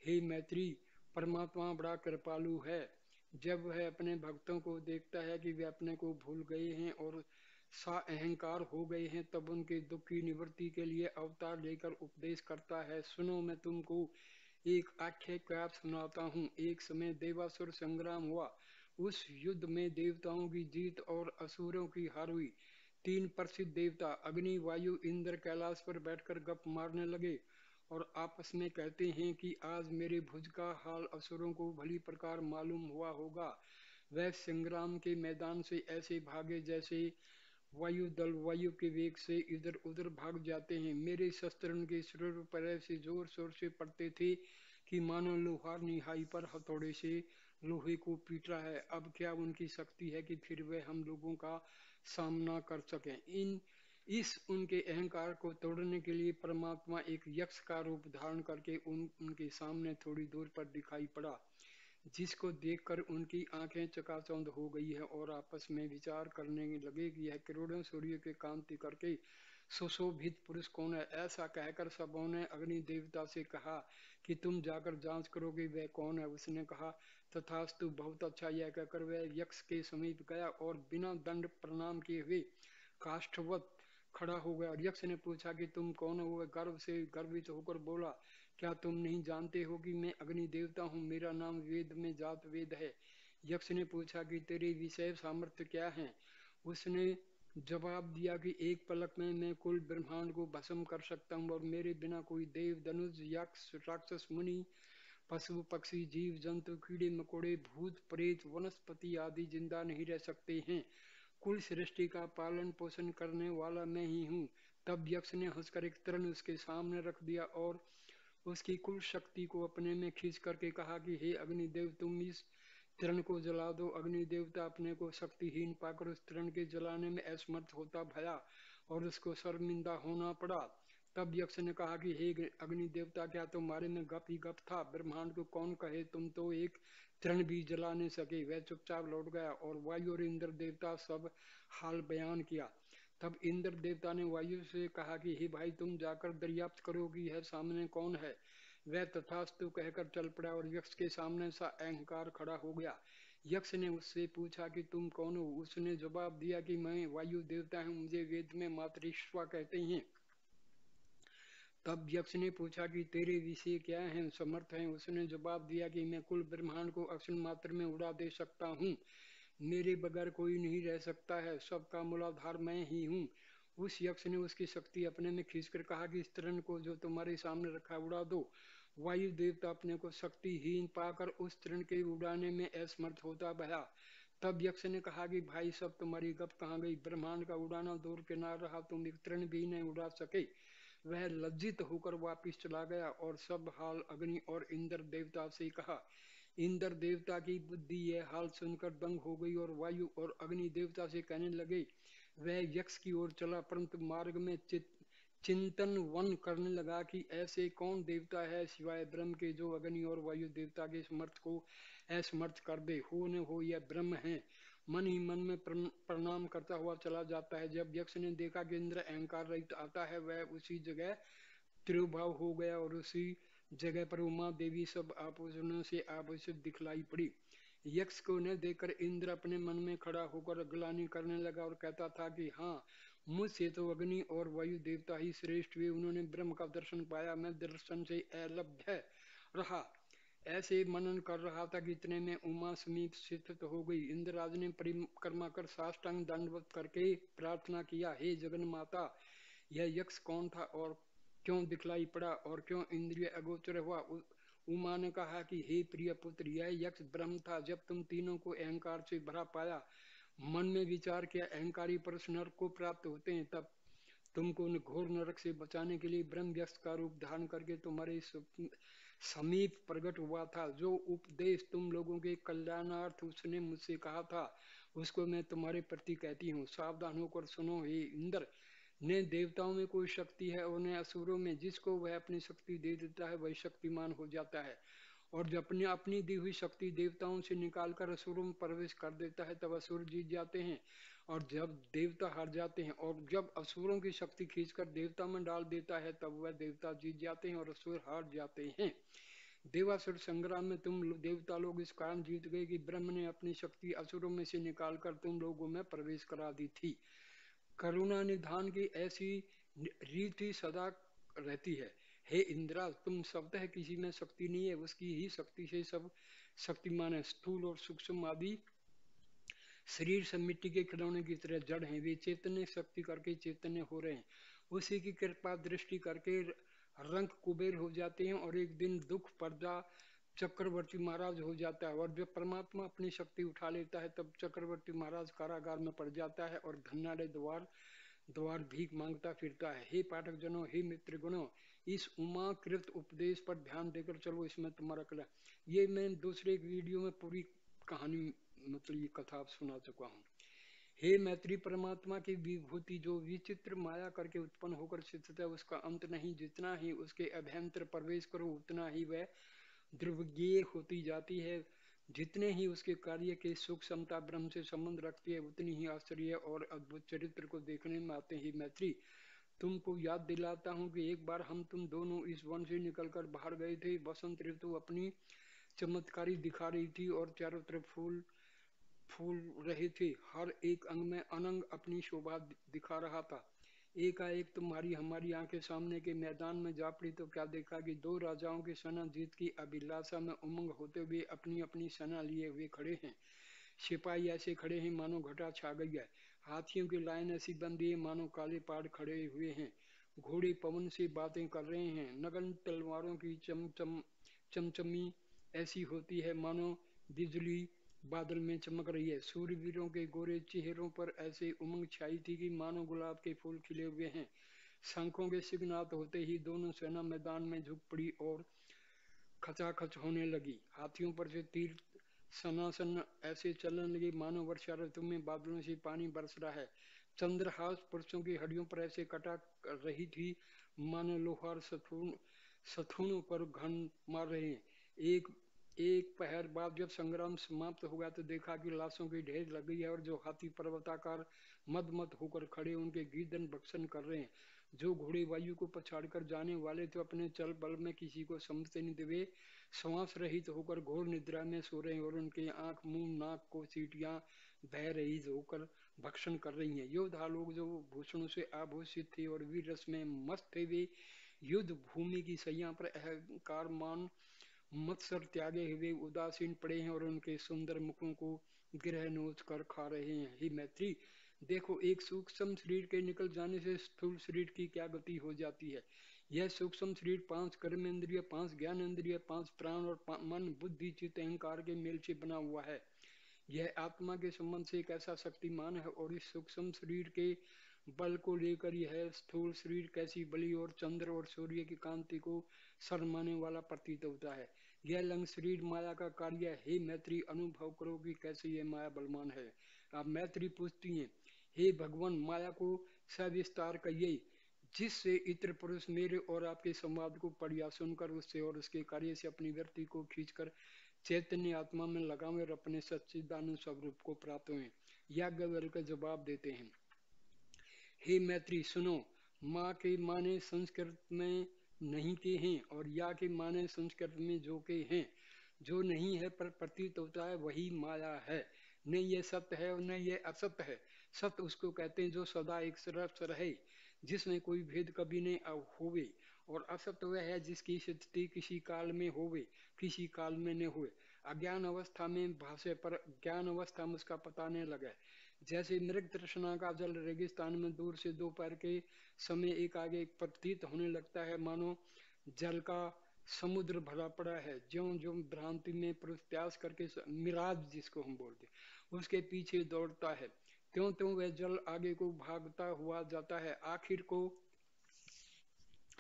हे मैत्री, परमात्मा बड़ा कृपालु है। जब वह अपने भक्तों को देखता है कि वे अपने को भूल गए हैं और सा अहंकार हो गए हैं, तब उनके दुख की निवृत्ति के लिए अवतार लेकर उपदेश करता है। सुनो, मैं तुमको एक आख्यायिका सुनाता हूँ। एक समय देवासुर संग्राम हुआ। उस युद्ध में देवताओं की जीत और असुरों की हार हुई। तीन प्रसिद्ध देवता अग्नि, वायु, इंद्र कैलाश पर बैठकर गप मारने लगे और आपस में कहते हैं कि आज मेरे भुज का हाल असुरों को भली प्रकार मालूम हुआ होगा। वह संग्राम के मैदान से ऐसे भागे जैसे वायु दल वायु के वेग से इधर उधर भाग जाते हैं। मेरे शस्त्र उनके शरीर पर ऐसे जोर शोर से पड़ते थे कि मानो लोहार निहाई पर हथौड़े से लोहे को पीट रहा है। अब क्या उनकी शक्ति है कि फिर वे हम लोगों का सामना कर सकें। इन इस उनके अहंकार को तोड़ने के लिए परमात्मा एक यक्ष का रूप धारण करके उनके सामने थोड़ी दूर पर दिखाई पड़ा, जिसको देखकर उनकी आंखें चकाचौंध हो गई है और आपस में विचार करने लगे कि यह करोड़ों सूर्य के कांति करके सुशोभित पुरुष कौन है। ऐसा कहकर सबों ने अग्नि देवता से कहा कि तुम जाकर जांच करोगे वह कौन है। उसने कहा, तथास्तु, बहुत अच्छा। यह कहकर वह यक्ष के समीप गया और बिना दंड प्रणाम किए हुए काष्ठवत खड़ा हो गया। और यक्ष ने पूछा कि तुम कौन हो। वह गर्व से गर्वित होकर बोला, क्या तुम नहीं जानते हो कि मैं अग्नि देवता हूँ। मेरा नाम वेद में जात वेद है। यक्ष ने पूछा कि तेरे विषय सामर्थ्य क्या है। उसने जवाब दिया कि एक पलक में मैं कुल ब्रह्मांड को भस्म कर सकता हूँ और मेरे बिना कोई देव, धनुष, यक्ष, राक्षस, मुनि, पशु, पक्षी, जीव जंतु, कीड़े मकोड़े, भूत प्रेत, वनस्पति आदि जिंदा नहीं रह सकते हैं। कुल सृष्टि का पालन पोषण करने वाला मैं ही हूँ। तब यक्ष ने हंसकर एक तृण उसके सामने रख दिया और उसकी कुल शक्ति को अपने में खींच करके कहा कि हे अग्निदेव, तुम इस तृण को जला दो। अग्नि देवता अपने को शक्तिहीन पाकर उस तृण के जलाने में असमर्थ होता भया और उसको शर्मिंदा होना पड़ा। तब यक्ष ने कहा कि हे अग्नि देवता, क्या तुम्हारे में गप ही गप था। ब्रह्मांड को कौन कहे, तुम तो एक तृण भी जला नहीं सके। वह चुपचाप लौट गया और वायु और इंद्र देवता सब हाल बयान किया। तब इंद्र देवता ने वायु से कहा कि हे भाई, तुम जाकर दर्याप्त करो कि यह सामने कौन है। वह तथास्तु कहकर चल पड़ा और यक्ष के सामने सा अहंकार खड़ा हो गया। यक्ष ने उससे पूछा कि तुम कौन हो। उसने जवाब दिया कि मैं वायु देवता हूँ, मुझे वेद में मातृश्वा कहते हैं। तब यक्ष ने पूछा कि तेरे विषय क्या हैं, समर्थ हैं। उसने जवाब दिया कि मैं कुल ब्रह्मांड को अक्षण मात्र में उड़ा दे सकता हूँ। मेरे बगैर कोई नहीं रह सकता है। सबका मूलाधार मैं ही हूँ। उस यक्ष ने उसकी शक्ति अपने में खींचकर कहा कि इस तृण को जो तुम्हारे सामने रखा उड़ा दो। वायु देवता अपने को शक्तिहीन पाकर उस तृण के उड़ाने में असमर्थ होता भया। तब यक्ष ने कहा कि भाई, सब तुम्हारी गप कहाँ गई। ब्रह्मांड का उड़ाना दूर के ना रहा, तुम एक तृण भी नहीं उड़ा सके। वह लज्जित होकर वापिस चला गया और सब हाल अग्नि और इंद्र देवता से कहा। इंद्र देवता की बुद्धि यह हाल सुनकर दंग हो गई और वायु और अग्नि देवता से कहने लगे। वह यक्ष की ओर चला, परंतु मार्ग में चिंतन वन करने लगा कि ऐसे कौन देवता है सिवाय ब्रह्म के, जो अग्नि और वायु देवता के समर्थ को असमर्थ कर दे। हो न हो यह ब्रह्म है। मन ही मन में प्रणाम करता हुआ चला जाता है। जब यक्ष ने देखा कि इंद्र अहंकार रहित आता है, वह उसी जगह तिरुभाव हो गया और उसी जगह पर उमा देवी सब आभूषणों से आभूषित दिखलाई पड़ी। यक्ष को न देखकर इंद्र अपने मन में खड़ा होकर ग्लानि करने लगा और कहता था कि हाँ, मुझसे तो अग्नि और वायु देवता ही श्रेष्ठ हुए। उन्होंने ब्रह्म का दर्शन पाया, मैं दर्शन से अलभ्य रहा। ऐसे मनन कर रहा था कि इतने में उमा समीप स्थित हो गई। इंद्रराज ने परिक्रमा कर साष्टांग दंडवत करके प्रार्थना किया, हे जगन माता, यह यक्ष कौन था और क्यों दिखलाई पड़ा और क्यों इंद्रिय अगोचर हुआ। उमा ने कहा कि हे प्रिय पुत्र, यह यक्ष ब्रह्म था। जब तुम तीनों को अहंकार से भरा पाया, मन में विचार किया अहंकारी पुरुष नरक को प्राप्त होते हैं, तब तुमको घोर नरक से बचाने के लिए ब्रह्म यक्ष का रूप धारण करके तुम्हारे समीप प्रकट हुआ था। जो उपदेश तुम लोगों के कल्याणार्थ उसने मुझसे कहा था, उसको मैं तुम्हारे प्रति कहती हूँ। सावधान होकर सुनो। हे इंद्र, ने देवताओं में कोई शक्ति है और न असुरों में। जिसको वह अपनी शक्ति दे देता है वही शक्तिमान हो जाता है और जब अपने अपनी दी हुई शक्ति देवताओं से निकालकर असुरों में प्रवेश कर देता है तब असुर जीत जाते हैं। और जब देवता हार जाते हैं और जब असुरों की शक्ति खींचकर देवता में डाल देता है तब वह देवता जीत जाते हैं और असुर हार जाते हैं। देवासुर संग्राम में तुम देवता लोग इस कारण जीत गए कि ब्रह्म ने अपनी शक्ति असुरों में से निकालकर तुम लोगों में प्रवेश करा दी थी। करुणा निधान की ऐसी रीति सदा रहती है। हे इंद्रा, तुम स्वतः किसी में शक्ति नहीं है, उसकी ही शक्ति से सब शक्तिमान है। स्थूल और सूक्ष्म आदि शरीर सब मिट्टी के खिलौने की तरह जड़ हैं, वे चैतन्य शक्ति करके चैतन्य हो रहे हैं। उसी की कृपा दृष्टि करके रंग कुबेर हो जाते हैं और एक दिन दुख पर्दा चक्रवर्ती महाराज हो जाता है। और जब परमात्मा अपनी शक्ति उठा लेता है तब चक्रवर्ती महाराज कारागार में पड़ जाता है और धन्नाडे द्वार द्वार भीख मांगता फिरता है। हे पाठक जनों, हे मित्र गणों, इस उमाकृत उपदेश पर ध्यान देकर चलो, इसमें तुम्हारा कला। ये मैं दूसरे एक वीडियो में पूरी कहानी मतलब ये कथा सुना चुका हूँ। हे मैत्री, परमात्मा की विभूति जो विचित्र माया करके उत्पन्न होकर स्थित है उसका अंत नहीं। जितना ही उसके अभ्यंतर प्रवेश करो उतना ही वह द्रव्येय होती जाती है। जितने ही उसके कार्य के सूक्ष्मता ब्रह्म से संबंध रखती है उतनी ही आश्चर्य और अद्भुत चरित्र को देखने में आते हैं। मैत्री, तुमको याद दिलाता हूँ कि एक बार हम तुम दोनों इस वन से निकलकर बाहर गए थे। बसंत ऋतु अपनी चमत्कारी दिखा रही थी और चारों तरफ फूल फूल रहे थे। हर एक अंग में अनंग अपनी शोभा दिखा रहा था। एकाएक तुम्हारी हमारी आंखें सामने के मैदान में जा पड़ी तो क्या देखा कि दो राजाओं की सेना जीत की अभिलाषा में उमंग होते हुए अपनी अपनी सेना लिए हुए खड़े हैं। सिपाही ऐसे खड़े हैं मानो घटा छा गई है। हाथियों की लाइन ऐसी बंदी है मानो काले पहाड़ खड़े हुए हैं। घोड़े पवन से बातें कर रहे हैं। नगन तलवारों की चमचमी ऐसी होती है मानो बिजली बादल में चमक रही है। सूर्यवीरों के गोरे चेहरों पर ऐसे उमंग छाई थी कि मानो गुलाब के फूल खिले हुए हैं। शंखों के सिग्नात होते ही दोनों सेना मैदान में झुक पड़ी और खचाखच होने लगी। हाथियों पर से तीर सनासन ऐसे चलने लगे मानो वर्षा ऋतु में बादलों से पानी बरस रहा है। चंद्रहास पुरुषों की हड्डियों पर ऐसे कटा रही थी मानो लोहार सथुनों पर घन मार रहे हैं। एक एक पहर बाद जब संग्राम समाप्त हो गया तो देखा कि लाशों की ढेर लग गई है और जो हाथी पर्वताकार मद मद होकर खड़े उनके गीदन भक्षण कर रहे हैं। जो घोड़े वायु को पछाड़कर जाने वाले तो अपने चल बल में किसी को समझते नहीं थे, श्वास रहित होकर घोर निद्रा में सो रहे हैं और उनके आंख मुंह नाक को सीटियां बह रही होकर भक्षण कर रही हैं। योद्धा लोग जो भूषणों से आभूषित थे और वीर रस में मस्त थे वे युद्ध भूमि की सैया पर अहंकार मान मत्सर त्यागे हुए उदासीन पड़े हैं और उनके सुंदर मुखों को गिरह नोच कर खा रहे हैं। हे मैत्री, देखो, एक सूक्ष्म शरीर के निकल जाने से स्थूल शरीर की क्या गति हो जाती है। यह सूक्ष्म शरीर 5 कर्म इंद्रिय, 5 ज्ञान इंद्रिय, 5 प्राण और मन बुद्धि चित्त अहंकार के मेल से बना हुआ है। यह आत्मा के संबंध से एक ऐसा शक्तिमान है और इस सूक्ष्म शरीर के बल को लेकर यह स्थूल शरीर कैसी बलि और चंद्र और सूर्य की कांति को शर्माने वाला प्रतीत होता है। यह लंग शरीर माया का कार्य है। हे मैत्री, अनुभव करो कि कैसे यह माया बलवान है। अब मैत्री पूछती हैं, हे भगवान, माया को सविस्तार कहिए जिससे इतर पुरुष मेरे और आपके संवाद को पढ़िया सुनकर उससे और उसके कार्य से अपनी वृत्ति को खींचकर चैतन्य आत्मा में लगावे और अपने सच्चिदानंद स्वरूप को प्राप्त हुए। याज्ञवल्क्य का जवाब देते हैं, हे मैत्री सुनो, माँ के माने संस्कृत में नहीं के हैं और या के माने संस्कृत में जो के हैं। जो नहीं है पर प्रतीत होता है वही माया है। न ये सत्य है और न ये असत्य है। सत्य उसको कहते हैं जो सदा एक तरफ रहे, जिसमें कोई भेद कभी नहीं होवे। और असत्य वह है जिसकी स्थिति किसी काल में होवे, किसी काल में न हुए। अज्ञान अवस्था में भाषे पर ज्ञान अवस्था में उसका पता नहीं लगे। जैसे मृग तृष्णा का जल रेगिस्तान में दूर से दोपहर के समय एक आगे एक प्रतीत होने लगता है मानो जल का समुद्र भरा पड़ा है। ज्यों ज्यों भ्रांति में पुरुष त्यास करके मिराज जिसको हम बोलते उसके पीछे दौड़ता है, त्यों त्यों वह जल आगे को भागता हुआ जाता है। आखिर को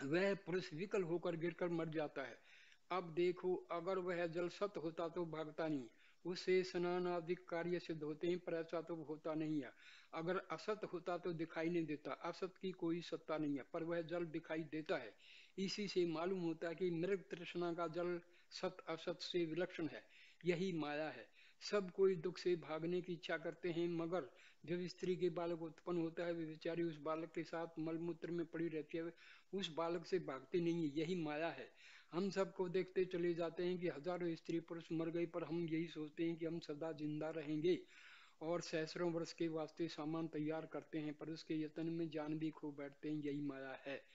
वह पुरुष विकल होकर गिरकर मर जाता है। अब देखो, अगर वह जल सत्य होता तो भागता नहीं, उससे स्नान आदि कार्य सिद्ध होते हैं, पर ऐसा तो होता नहीं है। अगर असत होता तो दिखाई नहीं देता। असत की कोई सत्ता नहीं है पर वह जल दिखाई देता है। इसी से मालूम होता है कि मृग तृष्णा का जल सत असत से विलक्षण है। यही माया है। सब कोई दुख से भागने की इच्छा करते हैं, मगर जब स्त्री के बालक उत्पन्न होता है वे बेचारी उस बालक के साथ मलमूत्र में पड़ी रहती है, उस बालक से भागती नहीं है। यही माया है। हम सबको देखते चले जाते हैं कि हजारों स्त्री पुरुष मर गए, पर हम यही सोचते हैं कि हम सदा जिंदा रहेंगे और सहस्रों वर्ष के वास्ते सामान तैयार करते हैं, पर उसके यत्न में जान भी खो बैठते हैं। यही माया है।